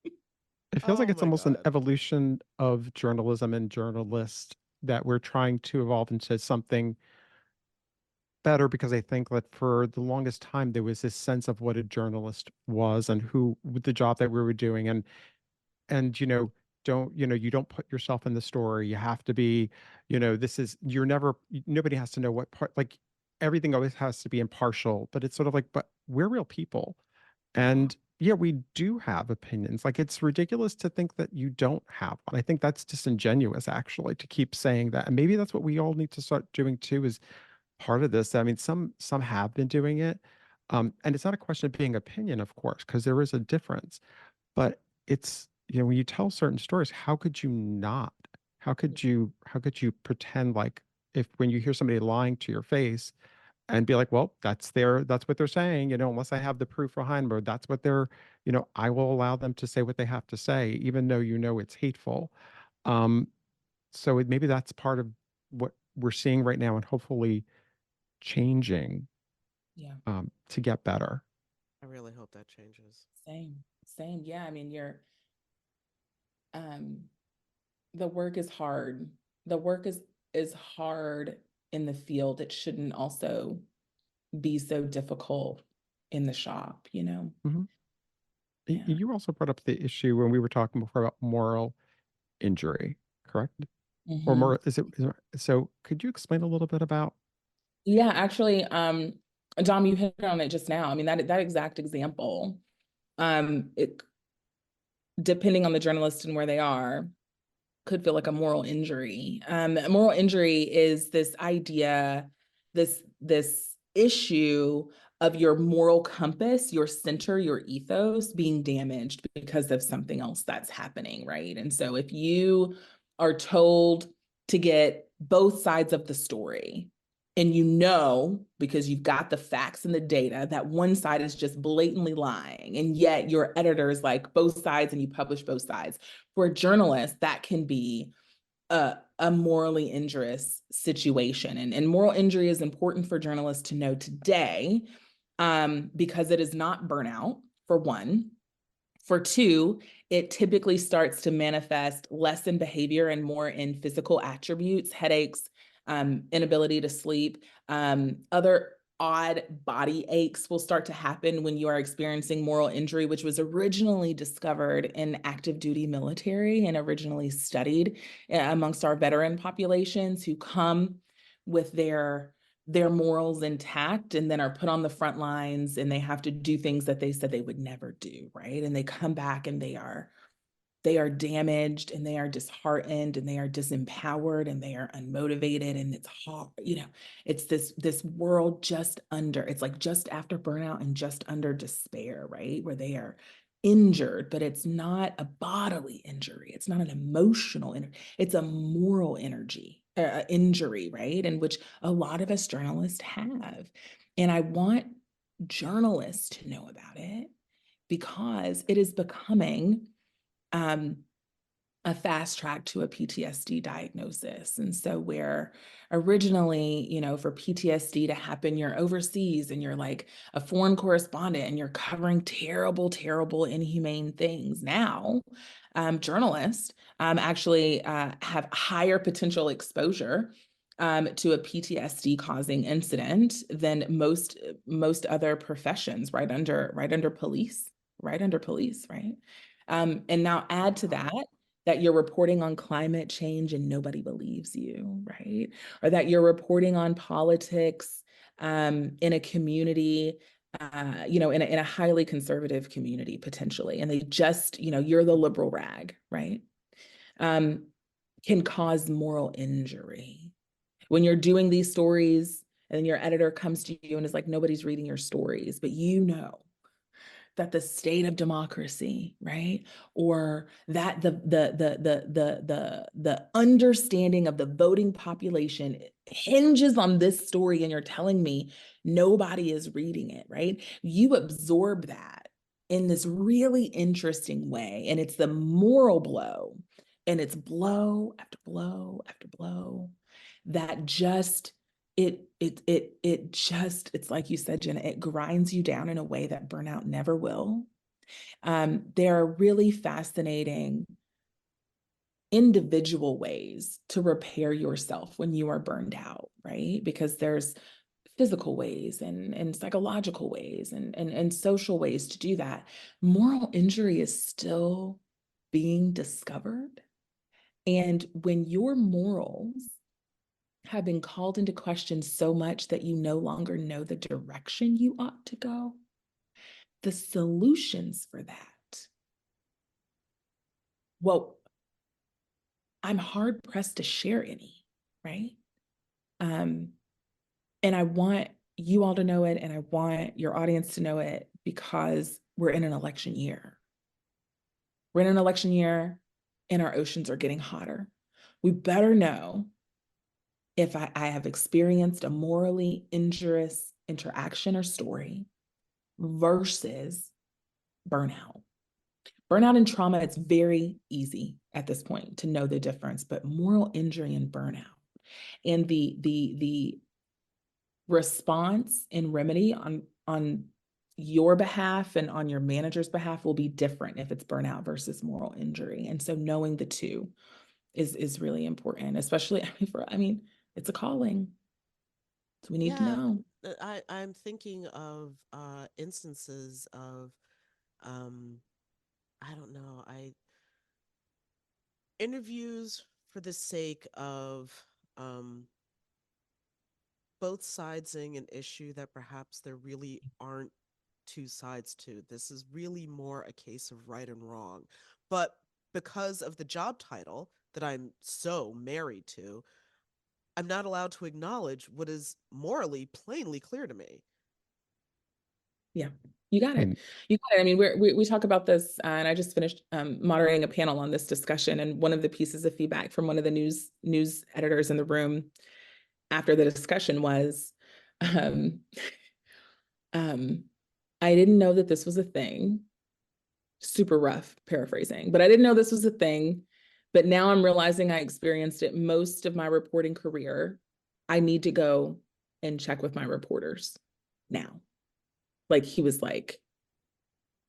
It feels like Oh it's my almost an God. evolution of journalism and journalists that we're trying to evolve into something better, because I think that for the longest time there was this sense of what a journalist was and who the job that we were doing, and you don't put yourself in the story. You have to be, this is, you're never, nobody has to know what part, like everything always has to be impartial, but it's sort of like, but we're real people. Uh-huh. And yeah, we do have opinions. Like, it's ridiculous to think that you don't have one. I think that's disingenuous, actually, to keep saying that. And maybe that's what we all need to start doing too, is part of this. I mean, some have been doing it. And it's not a question of being opinion, of course, because there is a difference. But it's, when you tell certain stories, how could you not? How could you pretend like, if when you hear somebody lying to your face, and be like, well, that's what they're saying, unless I have the proof behind them, or that's what they're, I will allow them to say what they have to say, even though it's hateful. Um, so maybe that's part of what we're seeing right now, and hopefully changing, Yeah, to get better. I really hope that changes. same. Yeah, I mean, um, the work is hard. The work is hard in the field. It shouldn't also be so difficult in the shop, Mhm. Yeah. You also brought up the issue when we were talking before about moral injury, correct? Or Mhm. more, so could you explain a little bit about? Yeah, actually, Dom, you hit on it just now. I mean, that exact example, it depending on the journalist and where they are, could feel like a moral injury. A moral injury is this idea, this issue of your moral compass, your center, your ethos being damaged because of something else that's happening, right? And so if you are told to get both sides of the story, and because you've got the facts and the data, that one side is just blatantly lying, and yet your editor is like both sides and you publish both sides. For a journalist, that can be a morally injurious situation. And moral injury is important for journalists to know today, because it is not burnout, for one. For two, it typically starts to manifest less in behavior and more in physical attributes, headaches, inability to sleep, other odd body aches will start to happen when you are experiencing moral injury, which was originally discovered in active duty military and originally studied amongst our veteran populations who come with their morals intact and then are put on the front lines, and they have to do things that they said they would never do, right? And they come back and they are damaged and they are disheartened and they are disempowered and they are unmotivated, and it's hard, it's this world just under, it's like just after burnout and just under despair, right? Where they are injured, but it's not a bodily injury, it's not an emotional injury, it's a moral injury, right? And which a lot of us journalists have. And I want journalists to know about it, because it is becoming um, a fast track to a PTSD diagnosis. And so where originally, for PTSD to happen, you're overseas and you're like a foreign correspondent and you're covering terrible, terrible, inhumane things. Now, journalists actually have higher potential exposure to a PTSD causing incident than most other professions, right under police, right? And now add to that you're reporting on climate change and nobody believes you, right? Or that you're reporting on politics in a community, in a highly conservative community potentially, and they just, you're the liberal rag, right? Can cause moral injury. When you're doing these stories and your editor comes to you and is like, nobody's reading your stories, but you know that the state of democracy, right? Or that the understanding of the voting population hinges on this story, and you're telling me nobody is reading it, right? You absorb that in this really interesting way, and it's the moral blow, and it's blow after blow after blow that just it's like you said, Jenna, it grinds you down in a way that burnout never will. There are really fascinating individual ways to repair yourself when you are burned out, right? Because there's physical ways and psychological ways and social ways to do that. Moral injury is still being discovered. And when your morals have been called into question so much that you no longer know the direction you ought to go, the solutions for that, well, I'm hard pressed to share any, right? And I want you all to know it, and I want your audience to know it, because we're in an election year. We're in an election year, and our oceans are getting hotter. We better know if I have experienced a morally injurious interaction or story versus burnout. Burnout and trauma, it's very easy at this point to know the difference, but moral injury and burnout, and the response and remedy on your behalf and on your manager's behalf will be different if it's burnout versus moral injury. And so knowing the two is really important, especially it's a calling. So we need to Yeah, know. I'm thinking of instances of I don't know, I interviews for the sake of um both sidesing an issue that perhaps there really aren't two sides to. This is really more a case of right and wrong. But because of the job title that I'm so married to, I'm not allowed to acknowledge what is morally plainly clear to me. Yeah, you got it. And You got it. I mean, we talk about this, and I just finished moderating a panel on this discussion. And one of the pieces of feedback from one of the news editors in the room after the discussion was, um, I didn't know that this was a thing. Super rough paraphrasing, but I didn't know this was a thing. But now I'm realizing I experienced it most of my reporting career. I need to go and check with my reporters now. Like, he was like,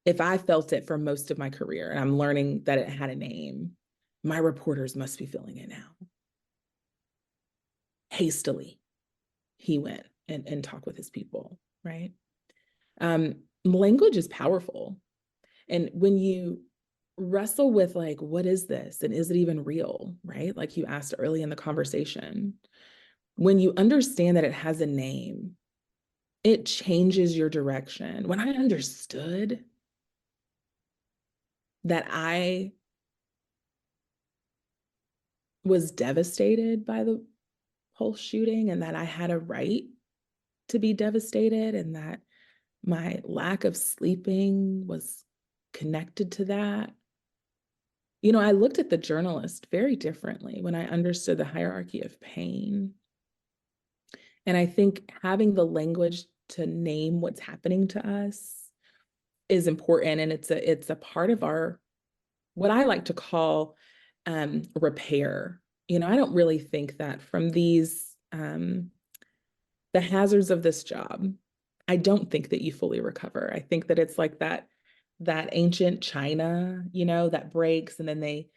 if I felt it for most of my career and I'm learning that it had a name, my reporters must be feeling it now. Hastily, he went and talked with his people, right? Language is powerful. And when you wrestle with, like, what is this? And is it even real, right? Like you asked early in the conversation, when you understand that it has a name, it changes your direction. When I understood that I was devastated by the whole shooting, and that I had a right to be devastated, and that my lack of sleeping was connected to that. You know, I looked at the journalist very differently when I understood the hierarchy of pain. And I think having the language to name what's happening to us is important. And it's a part of our, what I like to call repair. You know, I don't really think that from these, the hazards of this job, I don't think that you fully recover. I think that it's like that ancient china, you know, that breaks and then they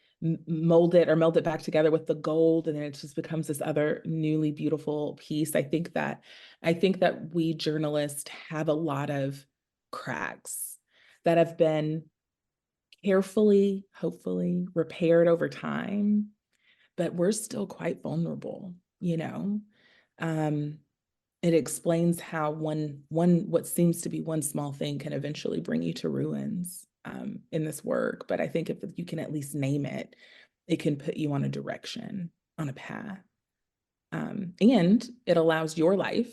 mold it or melt it back together with the gold, and then it just becomes this other newly beautiful piece. I think that we journalists have a lot of cracks that have been carefully, hopefully, repaired over time, but we're still quite vulnerable, you know. It explains how one what seems to be one small thing can eventually bring you to ruins in this work. But I think if you can at least name it, it can put you on a direction, on a path. And it allows your life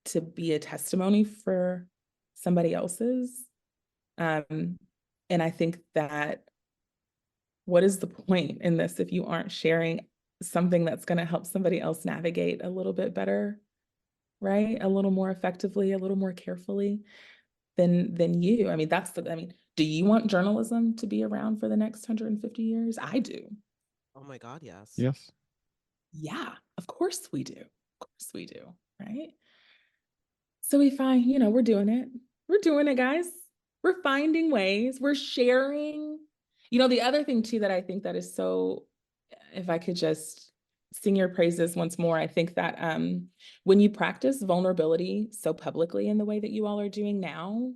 to be a testimony for somebody else's. And I think that what is the point in this if you aren't sharing something that's going to help somebody else navigate a little bit better, right? A little more effectively, a little more carefully than you. I mean, do you want journalism to be around for the next 150 years? I do. Oh my God, yes. Yes. Yeah, of course we do. Of course we do, right? So we find, we're doing it. We're doing it, guys. We're finding ways. We're sharing. The other thing too that I think that is so, if I could just sing your praises once more, I think that when you practice vulnerability so publicly in the way that you all are doing now,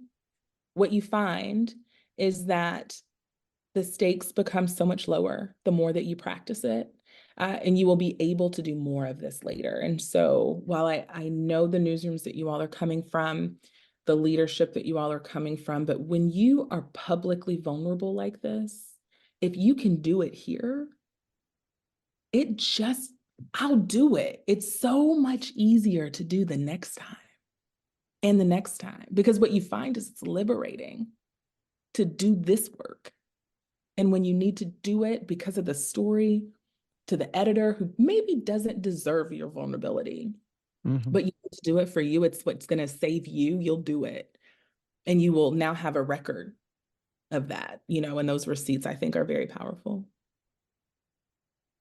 what you find is that the stakes become so much lower the more that you practice it. And you will be able to do more of this later. And so while I know the newsrooms that you all are coming from, the leadership that you all are coming from, but when you are publicly vulnerable like this, if you can do it here, I'll do it. It's so much easier to do the next time and the next time, because what you find is it's liberating to do this work. And when you need to do it because of the story to the editor who maybe doesn't deserve your vulnerability, but you need to do it for you, it's what's going to save you, you'll do it. And you will now have a record of that, and those receipts I think are very powerful.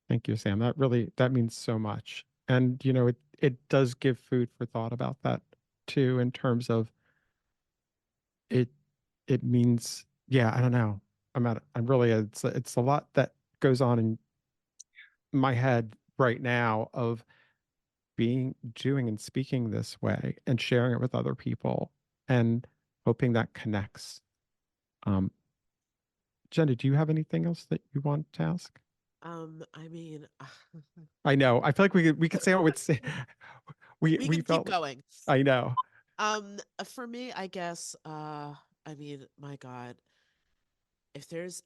Thank you, Sam. That means so much. And, it does give food for thought about that too, in terms of it means, yeah, I don't know. It's a lot that goes on in my head right now of doing and speaking this way and sharing it with other people and hoping that connects. Jenna, do you have anything else that you want to ask? I mean, I know. I feel like we could say what we'd say. we We can felt keep going. I know. For me, I guess, I mean, my God, if there's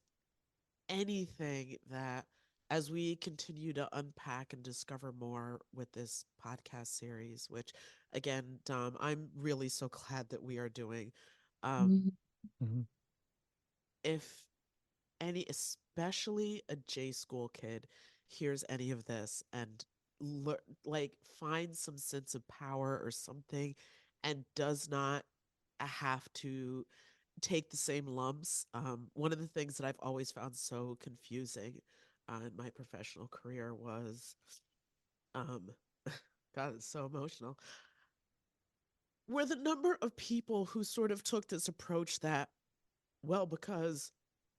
anything that as we continue to unpack and discover more with this podcast series, which again, Dom, I'm really so glad that we are doing. Mhm. If any, especially a J school kid, hears any of this and like finds some sense of power or something and does not have to take the same lumps. One of the things that I've always found so confusing in my professional career was, um, God, it's so emotional, were the number of people who sort of took this approach that, well, because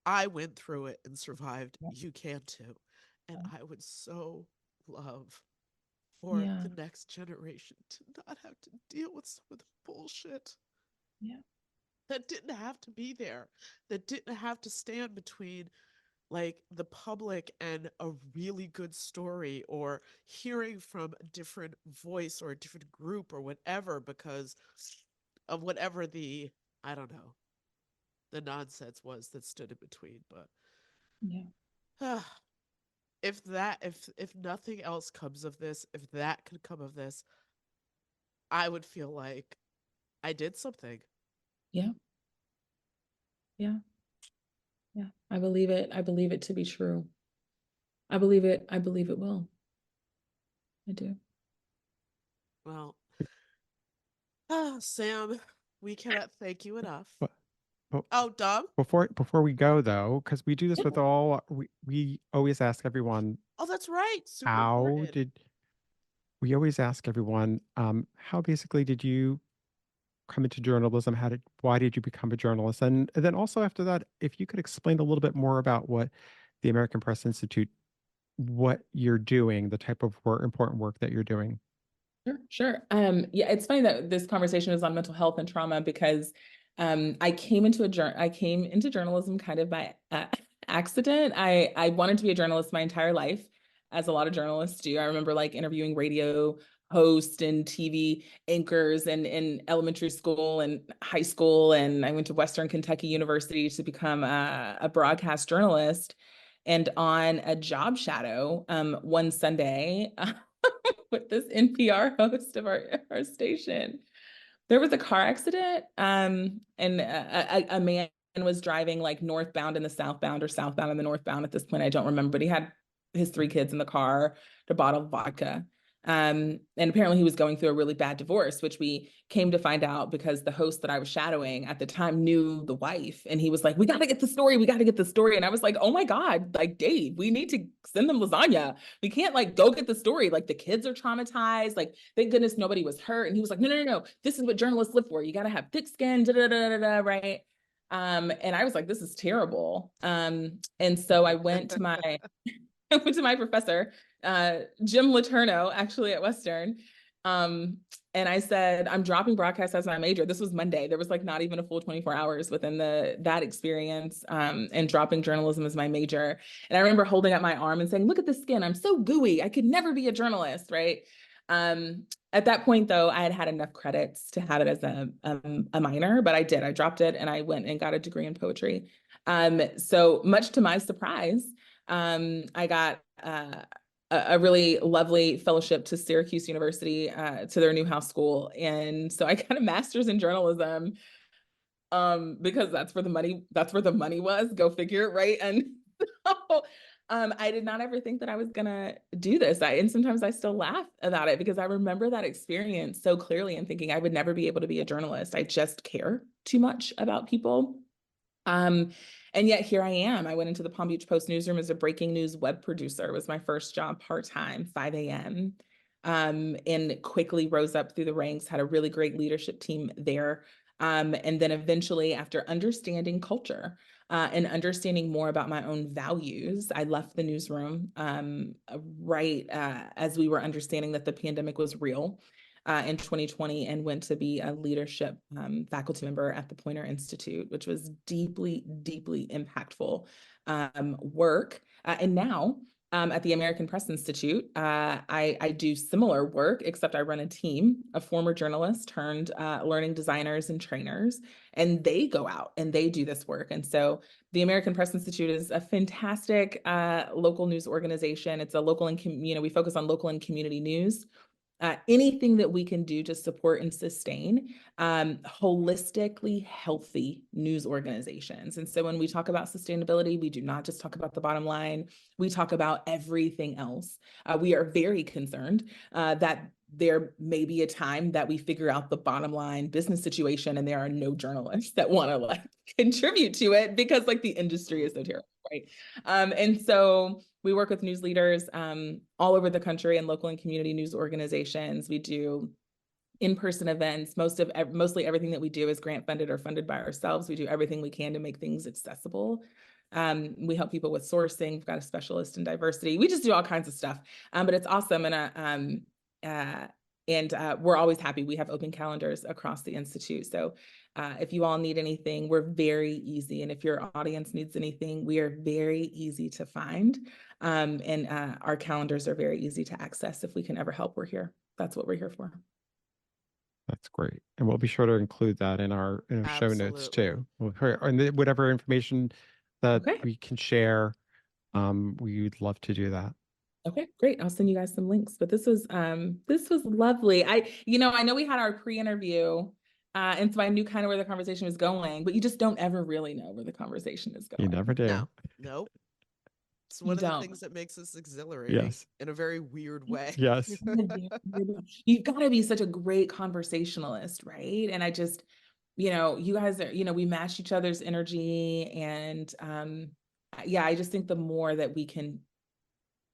I went through it and survived, you can too. And I would so love for Yeah. the next generation to not have to deal with some of the bullshit. Yeah. That didn't have to be there, that didn't have to stand between like the public and a really good story or hearing from a different voice or a different group or whatever because of whatever the, I don't know, the nonsense was that stood in between. But Yeah. if nothing else comes of this, if that could come of this, I would feel like I did something. Yeah. Yeah. Yeah. I believe it. I believe it to be true. I believe it. I believe it will. I do. Well, Sam, we cannot thank you enough. But, but Oh, Dom? before we go though, because we do this with all we always ask everyone, Oh, that's right. Super how important. did we always ask everyone, how basically did you come into journalism? Why did you become a journalist? And then also after that, if you could explain a little bit more about what the American Press Institute, what you're doing, the type of important work that you're doing. Sure. Yeah, it's funny that this conversation is on mental health and trauma because I came into journalism kind of by accident. I wanted to be a journalist my entire life, as a lot of journalists do. I remember like interviewing radio hosts and TV anchors and in elementary school and high school, and I went to Western Kentucky University to become a broadcast journalist. And on a job shadow, one Sunday, with this NPR host of our station, there was a car accident, and a man was driving like northbound in the southbound, or southbound in the northbound at this point. I don't remember, but he had his 3 kids in the car, a bottle of vodka. And apparently he was going through a really bad divorce, which we came to find out because the host that I was shadowing at the time knew the wife. And he was like, we got to get the story. We got to get the story. And I was like, oh my God, like, Dave, we need to send them lasagna. We can't like go get the story. Like, the kids are traumatized. Like, thank goodness nobody was hurt. And he was like, no. This is what journalists live for. You got to have thick skin, right? And I was like, this is terrible. And so I went to my professor, Jim Letourneau, actually at Western. And I said, I'm dropping broadcast as my major. This was Monday. There was like not even a full 24 hours within that experience, and dropping journalism as my major. And I remember holding up my arm and saying, look at the skin. I'm so gooey. I could never be a journalist, right? At that point, though, I had enough credits to have it as a minor, but I did. I dropped it and I went and got a degree in poetry. So much to my surprise, I got a really lovely fellowship to Syracuse University, to their Newhouse School. And so I got a master's in journalism, because that's where the money was, go figure, right? And so I did not ever think that I was gonna do this. And sometimes I still laugh about it because I remember that experience so clearly and thinking I would never be able to be a journalist. I just care too much about people. And yet here I am. I went into the Palm Beach Post newsroom as a breaking news web producer. It was my first job part-time, 5 a.m. And quickly rose up through the ranks, had a really great leadership team there. And then eventually, after understanding culture, and understanding more about my own values, I left the newsroom right as we were understanding that the pandemic was real. In 2020, and went to be a leadership faculty member at the Poynter Institute, which was deeply, deeply impactful work. And now at the American Press Institute, I do similar work, except I run a team of former journalists turned learning designers and trainers, and they go out and they do this work. And so the American Press Institute is a fantastic local news organization. It's a local and, we focus on local and community news. Anything that we can do to support and sustain holistically healthy news organizations. And so when we talk about sustainability, we do not just talk about the bottom line, we talk about everything else. We are very concerned that there may be a time that we figure out the bottom line business situation and there are no journalists that want to like contribute to it because like the industry is so terrible, right? And so we work with news leaders all over the country and local and community news organizations. We do in-person events. Mostly everything that we do is grant funded or funded by ourselves. We do everything we can to make things accessible. We help people with sourcing. We've got a specialist in diversity. We just do all kinds of stuff, but it's awesome. And we're always happy. We have open calendars across the Institute. So if you all need anything, we're very easy. And if your audience needs anything, we are very easy to find. And our calendars are very easy to access. If we can ever help, we're here. That's what we're here for. That's great. And we'll be sure to include that in our show notes too. And whatever information that we can share, we'd love to do that. Okay, great. I'll send you guys some links. But this was lovely. I know we had our pre-interview, and so I knew kind of where the conversation was going, but you just don't ever really know where the conversation is going. You never do. No. Nope. It's one of the things that makes us exhilarating in a very weird way. Yes. You've got to be such a great conversationalist, right? And I just, you guys are, we match each other's energy. And I just think the more that we can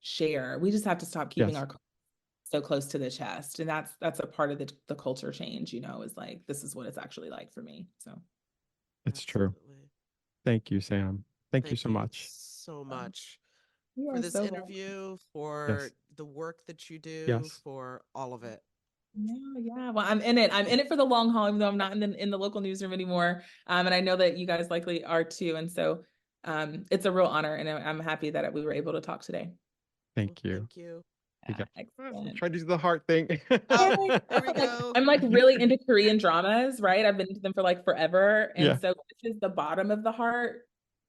share, we just have to stop keeping our so close to the chest. And that's a part of the culture change, is like, this is what it's actually like for me. So it's true. Thank you, Sam. Thank you so much. So much for this interview, for the work that you do, for all of it. Yeah. Well, I'm in it for the long haul, even though I'm not in the local newsroom anymore. And I know that you guys likely are too. And so it's a real honor, and I'm happy that we were able to talk today. Thank you. Thank you. Try to do the heart thing. Oh, there we go. I'm like really into Korean dramas, right? I've been into them for like forever. And so this is the bottom of the heart.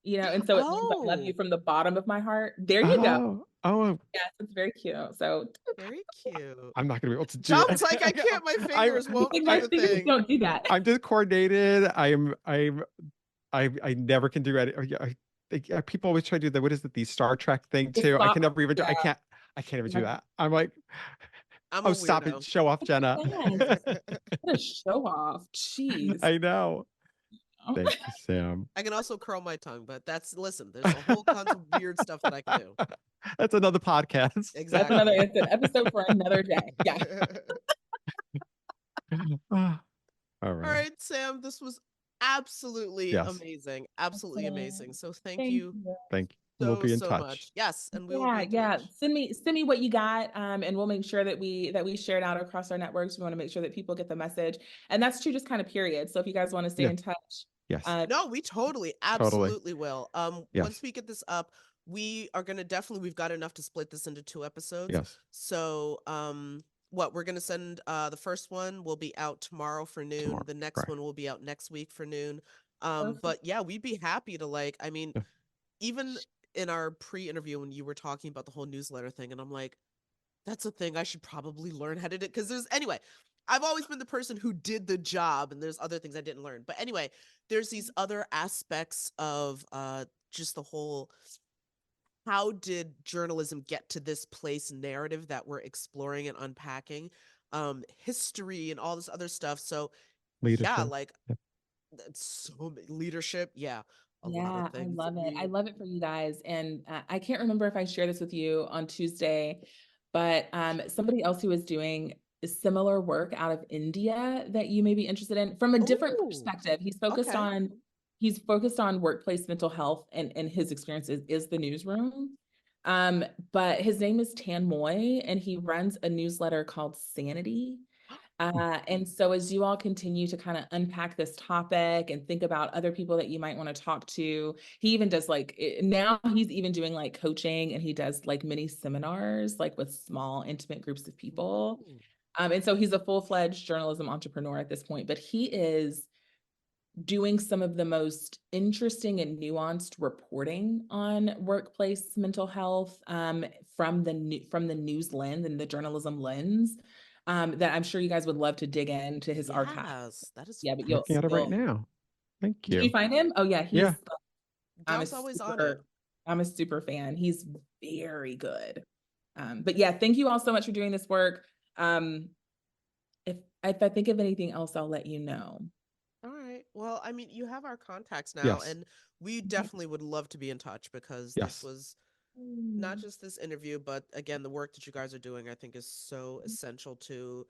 and so it means I love you Oh, from the bottom of my heart. There you go. Oh, Yes, it's very cute. So very cute. I'm not gonna be able to do John's that. like, I can't, my I'm, fingers won't like do my the fingers thing. don't do that. I'm discoordinated. I never can do it. People always try to do the, what is it, the Star Trek thing The too. I can soft, never even do. yeah. I can't even do Yeah. that. I'm like, I'm a oh, stop it, weirdo. show off, Jenna. Yes. What a show off. Jeez. I know. Thank you, Sam. I can also curl my tongue, but listen, there's a whole tons of weird stuff that I can do. That's another podcast. That's another, Exactly. it's an episode for another day. Yeah. All All right. right, Sam, this was absolutely Yes. amazing. Absolutely amazing. Excellent. So thank Thank you you. Thank you. We'll so, be in so touch. much. Yes, and we will be Yeah, in yeah. touch. Send me what you got. And we'll make sure that we share it out across our networks. We want to make sure that people get the message. And that's true, just kind of period. So if you guys want to stay Yeah. in touch, Yes. No, we totally, Totally. absolutely will. Yes. Once we get this up, we are gonna definitely, we've got enough to split this into 2 episodes. Yes. So, what we're gonna send, the first one will be out tomorrow for noon. Tomorrow. The next Right. one will be out next week for noon. perfect. But yeah, we'd be happy to, like, I mean, Yeah. even in our pre-interview when you were talking about the whole newsletter thing, and I'm like, that's a thing I should probably learn how to do, because anyway, I've always been the person who did the job, and there's other things I didn't learn. But anyway, there's these other aspects of just the whole, how did journalism get to this place narrative that we're exploring and unpacking, history and all this other stuff. So yeah, Leadership. like, Yep. that's leadership, yeah, a lot of Yeah, I things love it. I we love it for you guys. And I can't remember if I shared this with you on Tuesday, but somebody else who is doing similar work out of India that you may be interested in from a different oh, perspective. okay, He's focused on workplace mental health, and his experience is the newsroom. But his name is Tan Moy, and he runs a newsletter called Sanity. And so as you all continue to kind of unpack this topic and think about other people that you might want to talk to, he even does now he's even doing like coaching, and he does like mini seminars, like with small intimate groups of people. ooh, And so he's a full-fledged journalism entrepreneur at this point, but he is doing some of the most interesting and nuanced reporting on workplace mental health, from the news lens and the journalism lens, that I'm sure you guys would love to dig into his archive. yes, that is Yeah, but I'm looking at it right you'll now. Thank did you you. find him? Oh yeah, Yeah. I'm a John's always on it. super fan. He's very good. But yeah, thank you all so much for doing this work. If I think of anything else, I'll let you know. All right. Well, I mean, you have our contacts now, Yes. and we Okay. definitely would love to be in touch, because this Yes. was not just this interview, but again, the work that you guys are doing, I think, is so essential to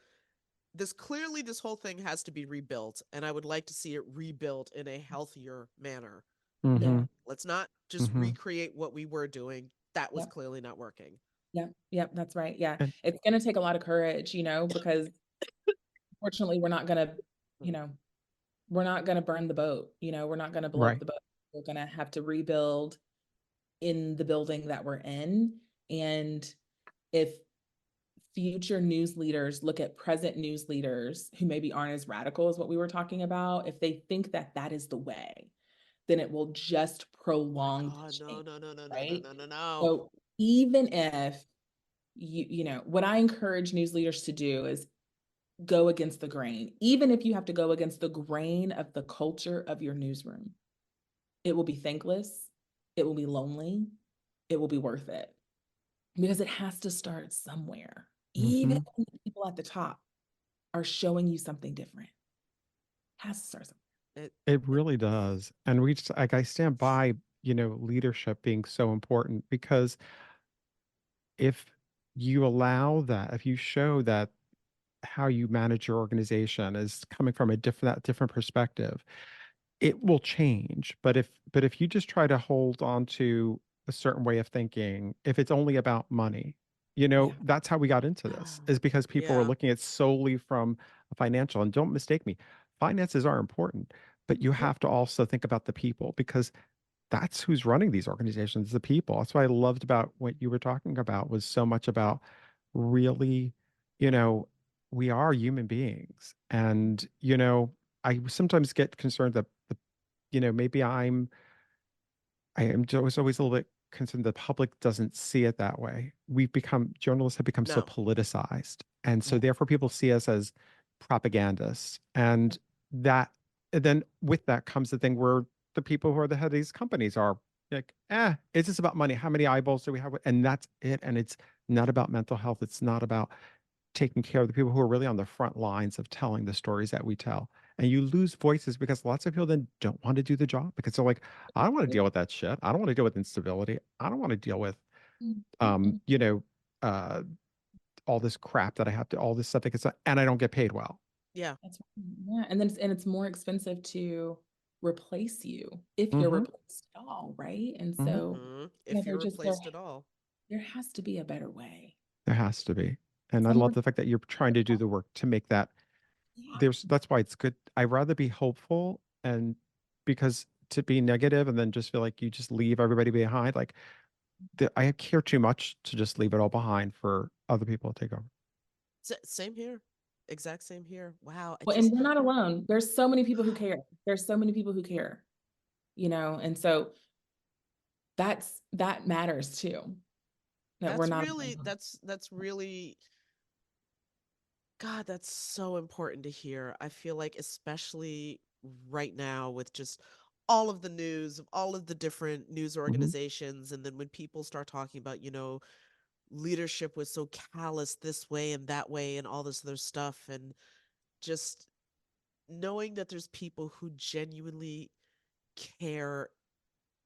this. Clearly, this whole thing has to be rebuilt, and I would like to see it rebuilt in a healthier manner. Mm-hmm. Let's not just Mm-hmm. recreate what we were doing. That was Yeah. clearly not working. Yeah, that's right. Yeah. And It's going to take a lot of courage, because fortunately we're not going to, we're not going to burn the boat, we're not going to blow up right. the boat. We're going to have to rebuild in the building that we're in. And if future news leaders look at present news leaders who maybe aren't as radical as what we were talking about, if they think that that is the way, then it will just prolong the God, no, change, no, no, no, no, no, right? no, no, no. So even if what I encourage news leaders to do is go against the grain, even if you have to go against the grain of the culture of your newsroom. It will be thankless, it will be lonely, it will be worth it, because it has to start somewhere. Even Mm-hmm. when the people at the top are showing you something different, it has to start somewhere. It really does. And we just, like, I stand by, leadership being so important, because if you allow that, if you show that how you manage your organization is coming from that different perspective, it will change. But if you just try to hold on to a certain way of thinking, if it's only about money, Yeah. that's how we got into this, is because people were Yeah. looking at solely from a financial. And don't mistake me, finances are important, but you have to also think about the people, because that's who's running these organizations, the people. That's what I loved about what you were talking about, was so much about really, you know, we are human beings. And, I sometimes get concerned that, maybe I'm I am always a little bit concerned the public doesn't see it that way. Journalists have become so No. politicized. And so Yeah. therefore people see us as propagandists. And then with that comes the thing where the people who are the head of these companies are like, it's just about money. How many eyeballs do we have? And that's it. And it's not about mental health. It's not about taking care of the people who are really on the front lines of telling the stories that we tell. And you lose voices because lots of people then don't want to do the job because they're like, I don't want to deal with that shit. I don't want to deal with instability. I don't want to deal with, Mhm. you know, uh, all this crap that I have to, all this stuff that gets, and I don't get paid well. Yeah. That's right. Yeah. And then it's more expensive to replace you if you're Mm-hmm. replaced at all, right? And Mm-hmm. so, If you're they're just there. replaced at all. There has to be a better way. There has to be. And I Some love work. the fact that you're trying to do the work to make that Yeah. that's why it's good. I'd rather be hopeful and because to be negative and then just feel like you just leave everybody behind, like I care too much to just leave it all behind for other people to take over. Same here. Exact same here. Wow. Well, and we're not alone. There's so many people who care. There's so many people who care, and so that matters too. That we're not alone. That's really, God, that's so important to hear. I feel like, especially right now, with just all of the news of all of the different news Mm-hmm. organizations, and then when people start talking about, leadership was so callous this way and that way and all this other stuff, and just knowing that there's people who genuinely care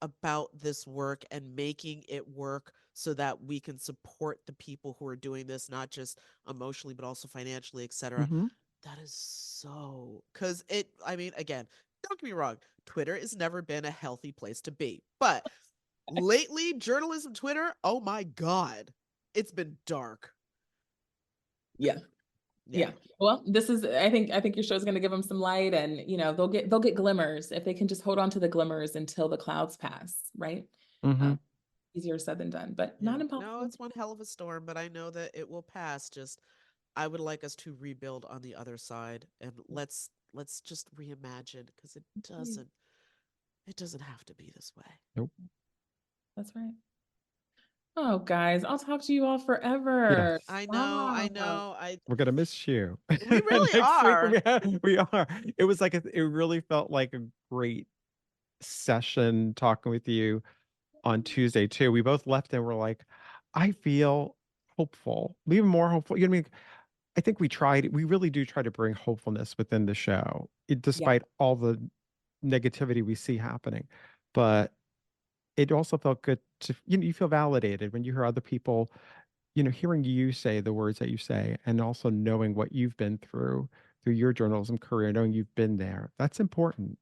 about this work and making it work so that we can support the people who are doing this, not just emotionally but also financially, etc. Mm-hmm. That is so, because I mean, again, don't get me wrong, Twitter has never been a healthy place to be, but lately journalism Twitter, oh my God, it's been dark. Yeah. Yeah. Well, I think your show is going to give them some light, and they'll get glimmers if they can just hold on to the glimmers until the clouds pass, right? Mm-hmm. Easier said than done, but Yeah. not No, impossible. it's one hell of a storm, but I know that it will pass. Just I would like us to rebuild on the other side, and let's just reimagine, because it doesn't have to be this way. Nope. That's right. Oh, guys, I'll talk to you all Yes. forever. I know, I Wow. know. We're gonna miss you. We really Next week are. we are. It was like it really felt like a great session talking with you on Tuesday too. We both left and we're like, I feel hopeful, even more hopeful. You know what I mean? I think we really do try to bring hopefulness within the show, Yeah, despite all the negativity we see happening. But it also felt good to, you feel validated when you hear other people, hearing you say the words that you say, and also knowing what you've been through your journalism career, knowing you've been there. That's important.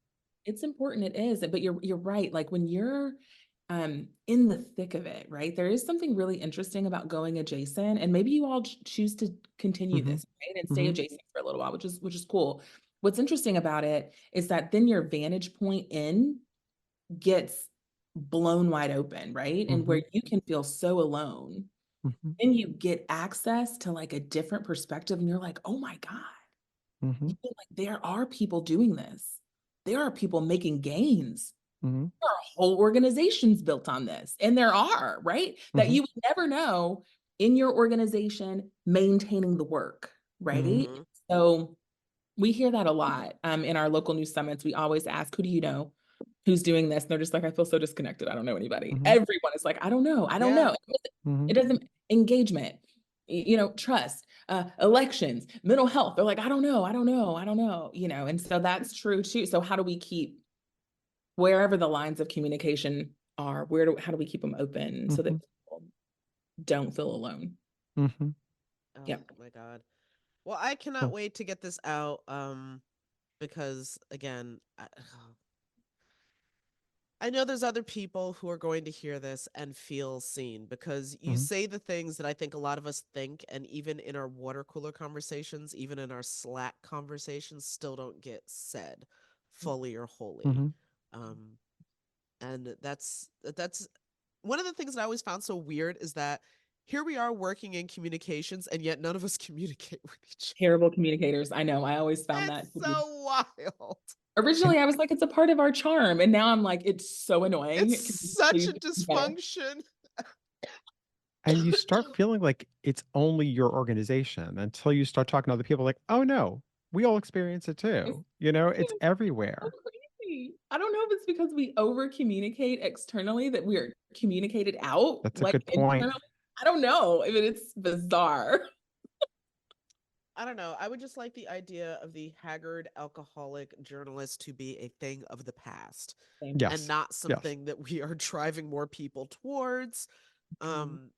it's important. It is, but you're right. Like when you're in the thick of it, right? There is something really interesting about going adjacent, and maybe you all choose to continue Mm-hmm. this, right? And stay Mm-hmm. adjacent for a little while, which is cool. What's interesting about it is that then your vantage point in gets blown wide open, right? And Mm-hmm. where you can feel so alone, Mm-hmm. then you get access to like a different perspective, and you're like, oh my God, Mm-hmm. like there are people doing this. There are people making gains. Mm-hmm. There are whole organizations built on this. And there are, right? That Mm-hmm. you would never know in your organization maintaining the work, Mm-hmm. right? So we hear that a lot in our local news summits. We always ask, who do you know who's doing this? And they're just like, I feel so disconnected. I don't know anybody. Mm-hmm. Everyone is like, I don't know. I don't Yeah. know. Mm-hmm. It doesn't engagement, trust, elections, mental health. They're like, I don't know. I don't know. I don't know. And so that's true too. So how do we keep wherever the lines of communication are, how do we keep them open so that Mm-hmm. people don't feel alone? Mm-hmm. Oh Yeah. my God. Well, I cannot wait to get this out. Because again, I know there's other people who are going to hear this and feel seen, because you Mm-hmm. say the things that I think a lot of us think, and even in our water cooler conversations, even in our Slack conversations, still don't get said fully or wholly. Mm-hmm. Um, and that's one of the things that I always found so weird, is that here we are working in communications, and yet none of us communicate with each other. Terrible communicators. I know. I always found that It's to be so wild. Originally, I was like, it's a part of our charm. And now I'm like, it's so annoying. It's Can you such please a do better? dysfunction. And you start feeling like it's only your organization until you start talking to other people like, oh no, we all experience it It's too. You know, it's so everywhere. crazy. I don't know if it's because we over communicate externally that we are communicated out That's a like good point. internally. I don't know. I mean, it's bizarre. I don't know. I would just like the idea of the haggard alcoholic journalist to be a thing of the past Same. and Yes. not Yes. something that we are driving more people towards. Um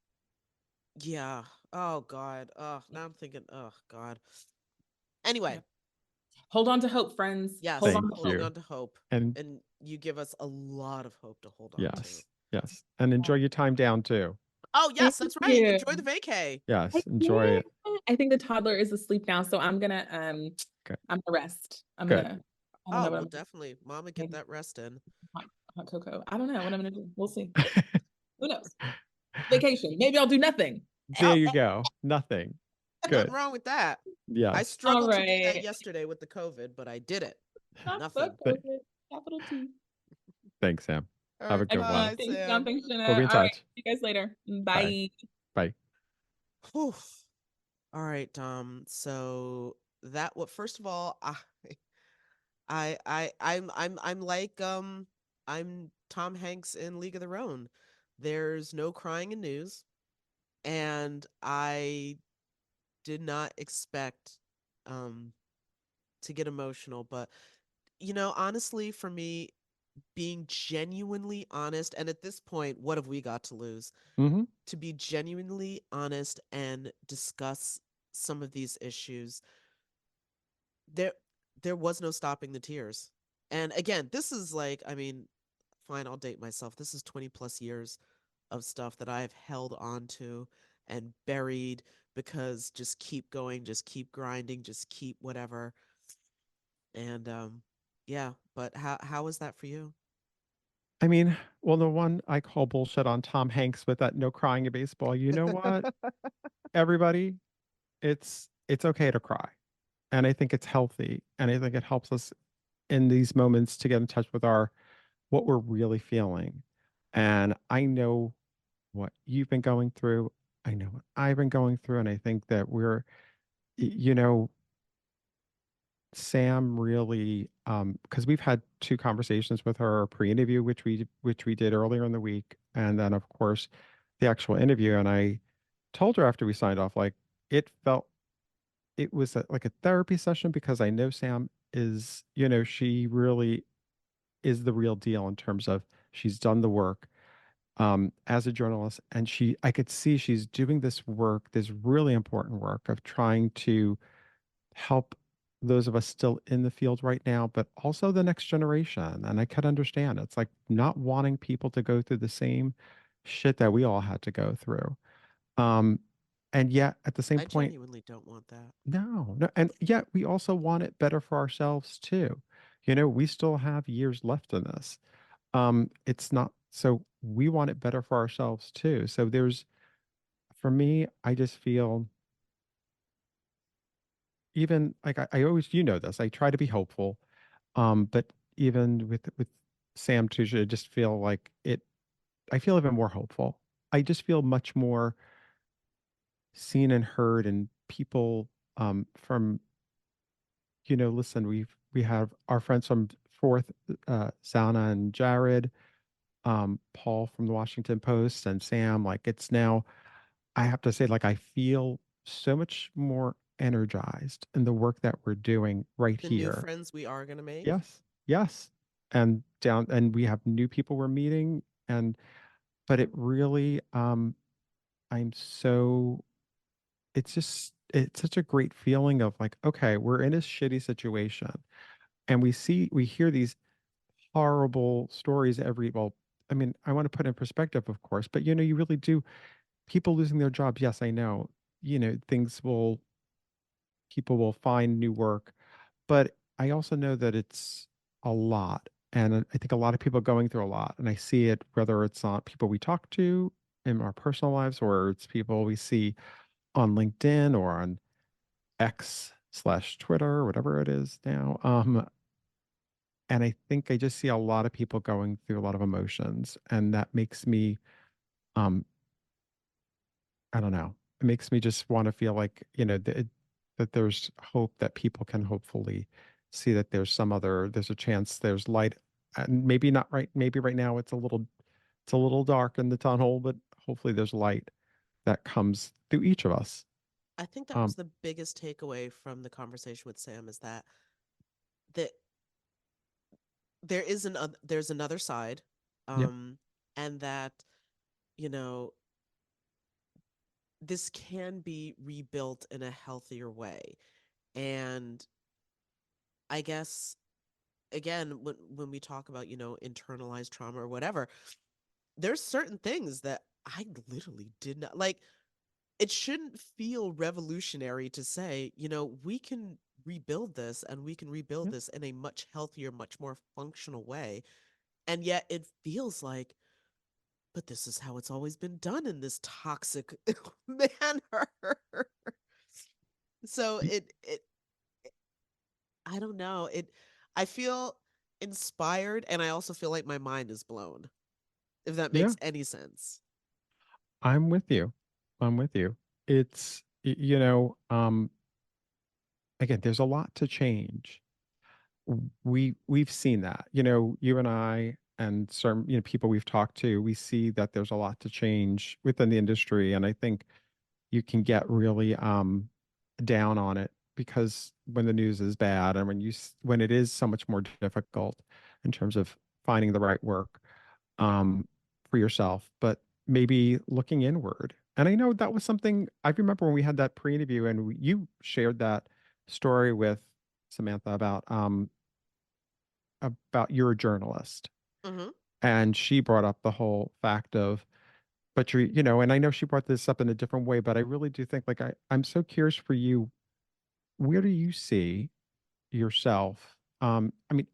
yeah. Oh god. Oh, now I'm thinking, oh god. Anyway, Yeah. Hold on to hope, friends. yes, Hold on Thank to holding hope. you. on to hope. And And you give us a lot of hope to hold on to. yes. Yes. And enjoy your time down too. Oh, Thank yes, that's right. you. Enjoy the vacay. Yes. Enjoy Yeah. it. I think the toddler is asleep now, so Okay. I'm gonna rest. Good. I don't know Oh, what well, I'm definitely. Mama, get maybe that rest in. hot cocoa. I don't know what I'm gonna do. We'll see. Who knows? Vacation. Maybe I'll do nothing. There you go. Nothing. Nothing Good. wrong with that. I Yes. All struggled to do that right. yesterday with the COVID, but I did it. Not the Nothing. COVID. Capital T. Thanks, Sam. All Have a right, good one. bye, Thanks, John. Sam. Thanks, We'll be Jenna. in All right. touch. See you guys later. Bye. Bye. Bye. Whew. All right, so that what first of all, I'm like I'm Tom Hanks in League of Their Own. There's no crying in news, and I did not expect um to get emotional, but honestly, for me, being genuinely honest, and at this point, what have we got to lose? Mm-hmm. To be genuinely honest and discuss some of these issues, there there was no stopping the tears. And again, this is like, I mean, fine, I'll date myself. This is 20 plus years of stuff that I've held on to and buried because just keep going, just keep grinding, just keep whatever. And yeah, but how is that for you? I mean, well, the one I call bullshit on Tom Hanks with that no crying in baseball. You know what? Everybody, it's okay to cry. And I think it's healthy. And I think it helps us in these moments to get in touch with our what we're really feeling. And I know what you've been going through. I know what I've been going through. And I think that you know, Sam really, because we've had two conversations with her, a pre-interview, which we did earlier in the week, and then of course the actual interview. And I told her after we signed off, like it was like a therapy session because I know Sam is, she really is the real deal in terms of she's done the work as a journalist, and I could see she's doing this work, this really important work of trying to help those of us still in the field right now, but also the next generation. And I could understand it's like not wanting people to go through the same shit that we all had to go through. Um, and yet at the same I point, genuinely don't want that. no, no, and yet we also want it better for ourselves too. We still have years left in this. It's not so we want it better for ourselves too. So for me, I just feel even like I always, this, I try to be hopeful. But even with Sam too, I just feel like I feel even more hopeful. I just feel much more seen and heard, and people from listen, we have our friends from Fourth, Sana and Jared, Paul from the Washington Post, and Sam. Like it's now, I have to say, like I feel so much more energized in the work that we're doing right The new here. friends we are gonna make. Yes, yes. And we have new people we're meeting, but it really I'm so it's such a great feeling of like, okay, we're in a shitty situation and we hear these horrible stories well, I mean, I want to put in perspective, of course, but you really do people losing their jobs. Yes, I know. Things will people will find new work, but I also know that it's a lot. And I think a lot of people are going through a lot. And I see it whether it's on people we talk to in our personal lives or it's people we see on LinkedIn or on X/Twitter, whatever it is now. And I think I just see a lot of people going through a lot of emotions, and that makes me, um, I don't know, it makes me just want to feel like, that there's hope, that people can hopefully see that there's a chance, there's light, and maybe not right, maybe right now it's a little dark in the tunnel, but hopefully there's light that comes through each of us. I think that was Um, the biggest takeaway from the conversation with Sam is that there's another side, yeah, um, and that you know this can be rebuilt in a healthier way. And I guess again, when we talk about internalized trauma or whatever, there's certain things that I literally did not like. It shouldn't feel revolutionary to say, we can rebuild this and we can rebuild yeah, this in a much healthier, much more functional way. And yet it feels like, but this is how it's always been done in this toxic manner. So y- I don't know. I feel inspired and I also feel like my mind is blown, if that yeah. makes any sense. I'm with you. I'm with you. It's again, there's a lot to change. We've seen that. You and I and some people we've talked to, we see that there's a lot to change within the industry, and I think you can get really down on it because when the news is bad and when it is so much more difficult in terms of finding the right work um, for yourself, but maybe looking inward. And I know that was something I remember when we had that pre-interview and you shared that story with Samantha about you're a journalist, Hmm. and she brought up the whole fact of, but and I know she brought this up in a different way, but I really do think like I'm so curious for you, where do you see yourself? I mean,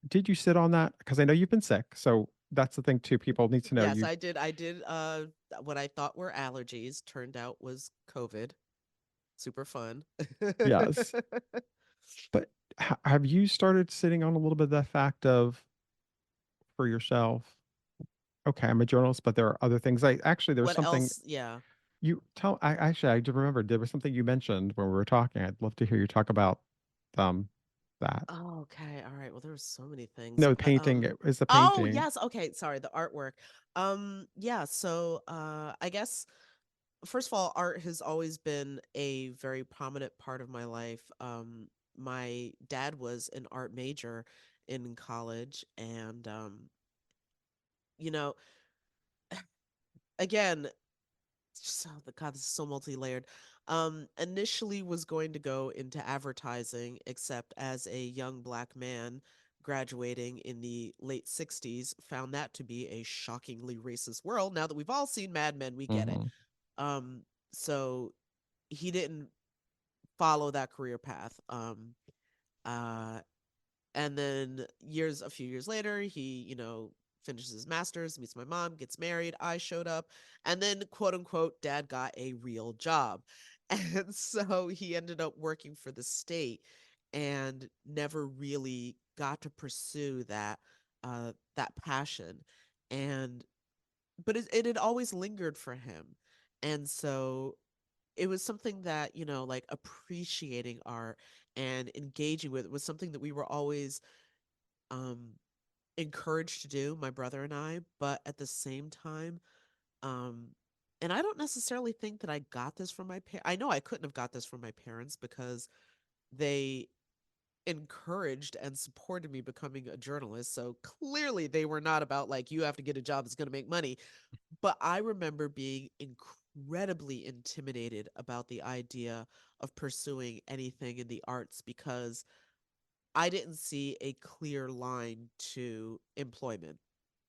did you sit on that? Because I know you've been sick, so that's the thing too. People need to know Yes, you. I did what I thought were allergies turned out was COVID. Super fun. Yes, but have you started sitting on a little bit of that fact of for yourself? Okay, I'm a journalist, but there are other things. I actually there was What something else? Yeah. you tell. I do remember there was something you mentioned when we were talking. I'd love to hear you talk about um that. Oh, okay. All right. Well, there were so many things, No, but painting. It was the oh, painting. yes. Okay, sorry, the artwork. Yeah, so I guess first of all, art has always been a very prominent part of my life. My dad was an art major in college and you know, again, so the God, this is so multi-layered. Initially was going to go into advertising, except as a young black man graduating in the late 60s, found that to be a shockingly racist world. Now that we've all seen Mad Men, we get it. Hmm. Um, so he didn't follow that career path. Uh, and then a few years later, he, finishes his master's, meets my mom, gets married. I showed up, and then, quote unquote, dad got a real job. And so he ended up working for the state and never really got to pursue that passion. And but it had always lingered for him. And so it was something that, like appreciating art and engaging with it was something that we were always um encouraged to do, my brother and I, but at the same time, um, and I don't necessarily think that I got this from my parents. I know I couldn't have got this from my parents because they encouraged and supported me becoming a journalist. So clearly they were not about like, you have to get a job that's going to make money. But I remember being incredibly intimidated about the idea of pursuing anything in the arts because I didn't see a clear line to employment,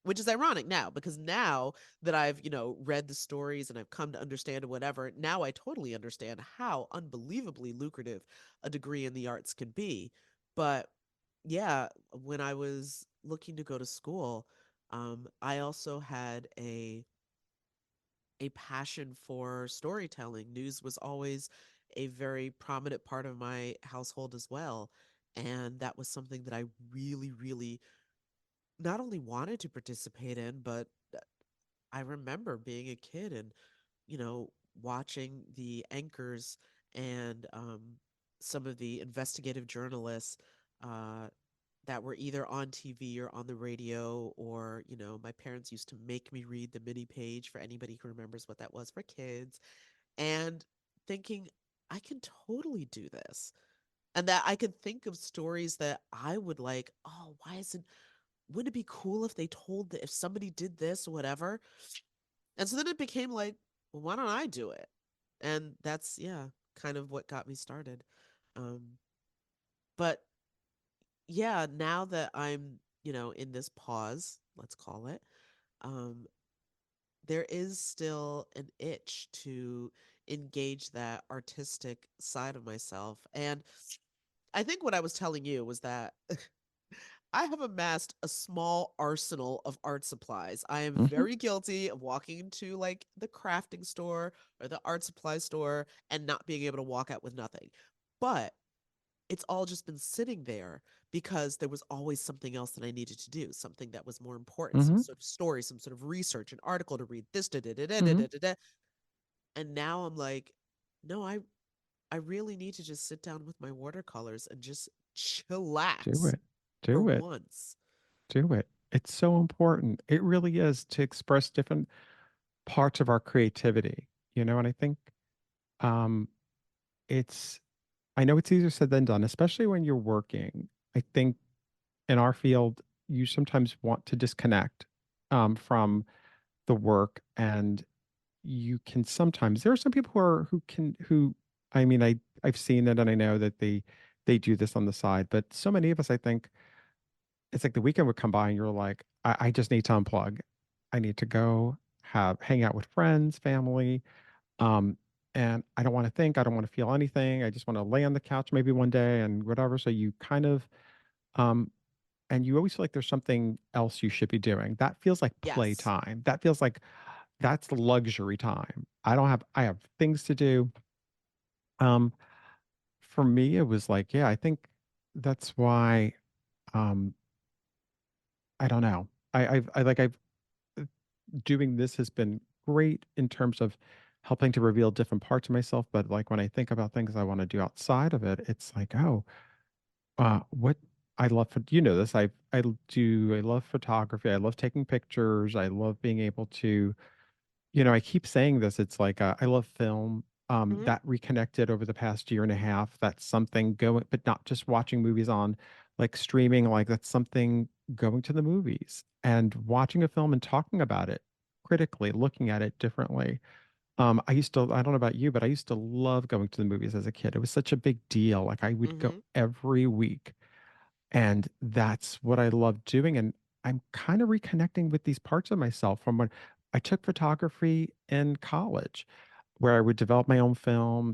which is ironic now because now that I've, read the stories and I've come to understand whatever, now I totally understand how unbelievably lucrative a degree in the arts can be. But yeah, when I was looking to go to school, I also had a passion for storytelling. News was always a very prominent part of my household as well. And that was something that I really, really not only wanted to participate in, but I remember being a kid and, you know, watching the anchors and some of the investigative journalists uh, that were either on TV or on the radio, or, you know, my parents used to make me read the mini page for anybody who remembers what that was for kids, and thinking, I can totally do this. And that I could think of stories that I would like, oh, why isn't, wouldn't it be cool if they told that if somebody did this or whatever? And so then it became like, well, why don't I do it? And that's, yeah, kind of what got me started. Um, but yeah, now that I'm, you know, in this pause, let's call it, um, there is still an itch to engage that artistic side of myself. And I think what I was telling you was that I have amassed a small arsenal of art supplies. I am Hmm. very guilty of walking into like the crafting store or the art supply store and not being able to walk out with nothing. But it's all just been sitting there because there was always something else that I needed to do, something that was more important, some Hmm. sort of story, some sort of research, an article to read, this, da, da, da, da, da, Hmm. da, da, da. And now I'm like, no, I really need to just sit down with my watercolors and just Do chillax it. for Do it. once. Do it. It's so important. It really is, to express different parts of our creativity, and I think um it's I know it's easier said than done, especially when you're working. I think in our field, you sometimes want to disconnect from the work, and you can sometimes. There are some people who I mean, I've seen it, and I know that they do this on the side, but so many of us, I think, it's like the weekend would come by and you're like, I just need to unplug. I need to go hang out with friends, family. Um, and I don't want to think, I don't want to feel anything. I just want to lay on the couch maybe one day and whatever. So you kind of, um, and you always feel like there's something else you should be doing. That feels like Yes. playtime. That feels like that's luxury time. I have things to do. Um, for me, it was like, yeah, I think that's why, um, I don't know. I've doing this has been great in terms of helping to reveal different parts of myself. But like when I think about things I want to do outside of it, it's like, oh, what I love for this. I love photography. I love taking pictures. I love being able to, I keep saying this. It's like I love film. Hmm. That reconnected over the past year and a half. That's something going, but not just watching movies on like streaming. Like that's something going to the movies and watching a film and talking about it critically, looking at it differently. I don't know about you, but I used to love going to the movies as a kid. It was such a big deal. Like I would go Hmm. every week, and that's what I love doing. And I'm kind of reconnecting with these parts of myself from when I took photography in college, where I would develop my own film.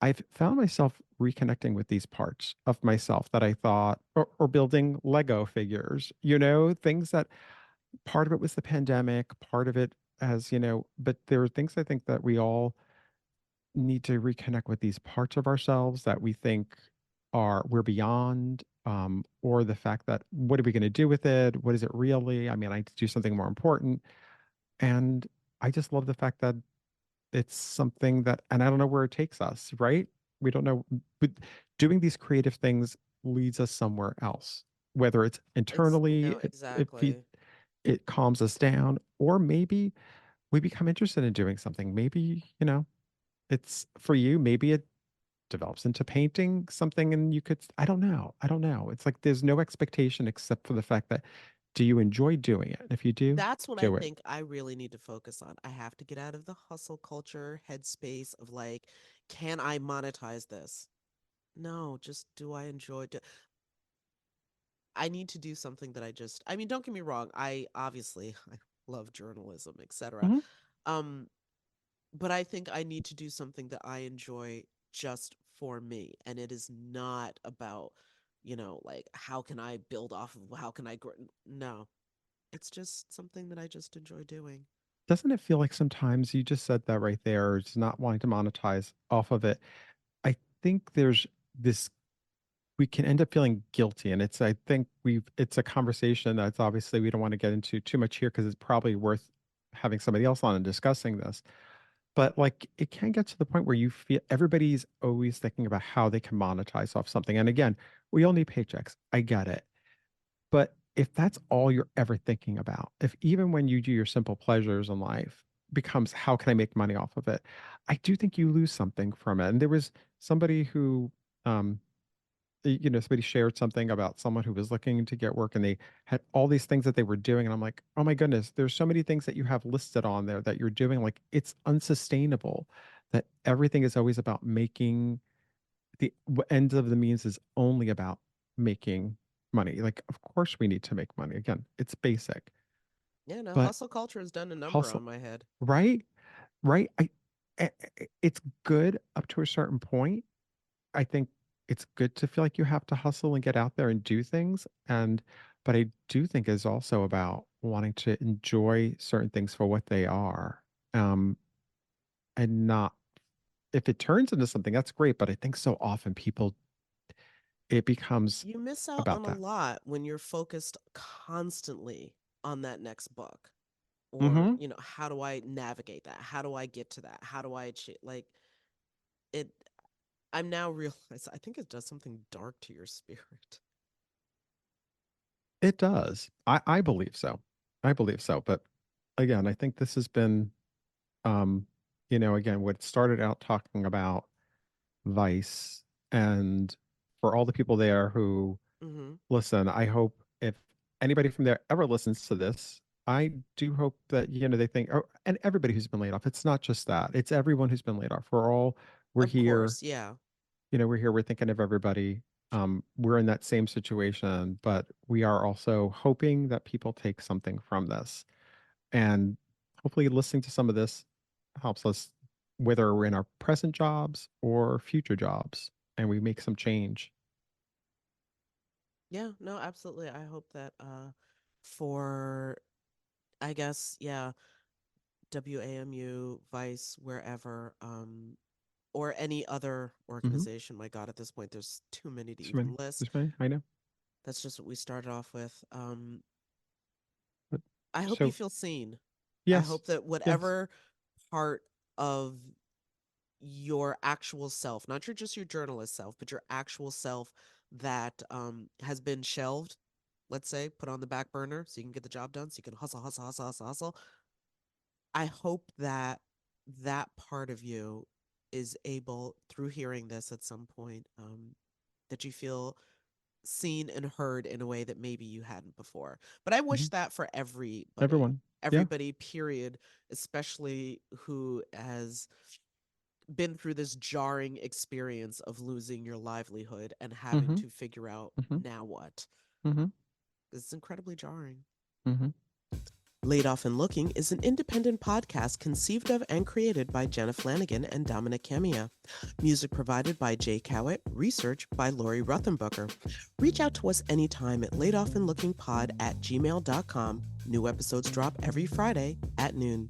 I've found myself reconnecting with these parts of myself that I thought, or building Lego figures, things that part of it was the pandemic, part of it but there are things I think that we all need to reconnect with these parts of ourselves that we think we're beyond, or the fact that what are we going to do with it? What is it really? I mean, I need to do something more important. And I just love the fact that it's something that, and I don't know where it takes us, right? We don't know, but doing these creative things leads us somewhere else, whether it's internally, No, it feeds, exactly. it calms us down, or maybe we become interested in doing something. Maybe, it's for you, maybe it develops into painting something and you could, I don't know. I don't know. It's like there's no expectation except for the fact that, do you enjoy doing it? And if you do, That's what I do it. think I really need to focus on. I have to get out of the hustle culture headspace of like, can I monetize this? No, just do I enjoy I need to do something that I mean, don't get me wrong. I obviously I love journalism, etc. Mhm. Um, but I think I need to do something that I enjoy just for me. And it is not about, you know, like how can I build off of, how can I grow? No, it's just something that I just enjoy doing. Doesn't it feel like sometimes you just said that right there, it's not wanting to monetize off of it. I think there's this we can end up feeling guilty. And I think it's a conversation that's obviously we don't want to get into too much here because it's probably worth having somebody else on and discussing this. But like it can get to the point where you feel everybody's always thinking about how they can monetize off something. And again, we all need paychecks. I get it. But if that's all you're ever thinking about, if even when you do your simple pleasures in life becomes how can I make money off of it, I do think you lose something from it. And there was somebody who um somebody shared something about someone who was looking to get work and they had all these things that they were doing. And I'm like, oh my goodness, there's so many things that you have listed on there that you're doing. Like it's unsustainable that everything is always about making end of the means is only about making money. Like, of course we need to make money. Again, it's basic, Yeah, no, but hustle culture has done a number hustle, on my head. right? Right. It's good up to a certain point. I think it's good to feel like you have to hustle and get out there and do things. But I do think it's also about wanting to enjoy certain things for what they are. Um, and not, if it turns into something, that's great. But I think so often it becomes You miss out about on a that. lot when you're focused constantly on that next book. Or, Mm-hmm. how do I navigate that? How do I get to that? How do I achieve like it I'm now realize I think it does something dark to your spirit. It does. I believe so. I believe so. But again, I think this has been, um, again, what started out talking about Vice and for all the people there who Mm-hmm. listen, I hope if anybody from there ever listens to this, I do hope that, they think, oh, and everybody who's been laid off, it's not just that, it's everyone who's been laid off. We're Of here, course, yeah. we're thinking of everybody. We're in that same situation, but we are also hoping that people take something from this. And hopefully listening to some of this helps us, whether we're in our present jobs or future jobs, and we make some change. Yeah, no, absolutely. I hope that for I guess, yeah, WAMU, Vice, wherever, or any other Mm-hmm. organization. My God, at this point, there's too many to There's many. even list. There's many. I know. That's just what we started off with. But I hope you so feel seen. I yes. hope that Yes. whatever part of your actual self, not just your journalist self, but your actual self that has been shelved, let's say, put on the back burner so you can get the job done, so you can hustle, hustle, hustle, hustle, hustle. I hope that that part of you is able, through hearing this at some point, that you feel seen and heard in a way that maybe you hadn't before. But I Hmm. wish that for everybody, Everyone. Yeah. everybody, period, especially who has been through this jarring experience of losing your livelihood and having Mm-hmm. to figure out Mm-hmm. now what. Mm-hmm. It's incredibly jarring. Mm-hmm. Laid Off and Looking is an independent podcast conceived of and created by Jenna Flanagan and Dominic Camia. Music provided by Jay Cowett, research by Lori Ruthenbucker. Reach out to us anytime at laidofandlookingpod@gmail.com. New episodes drop every Friday at noon.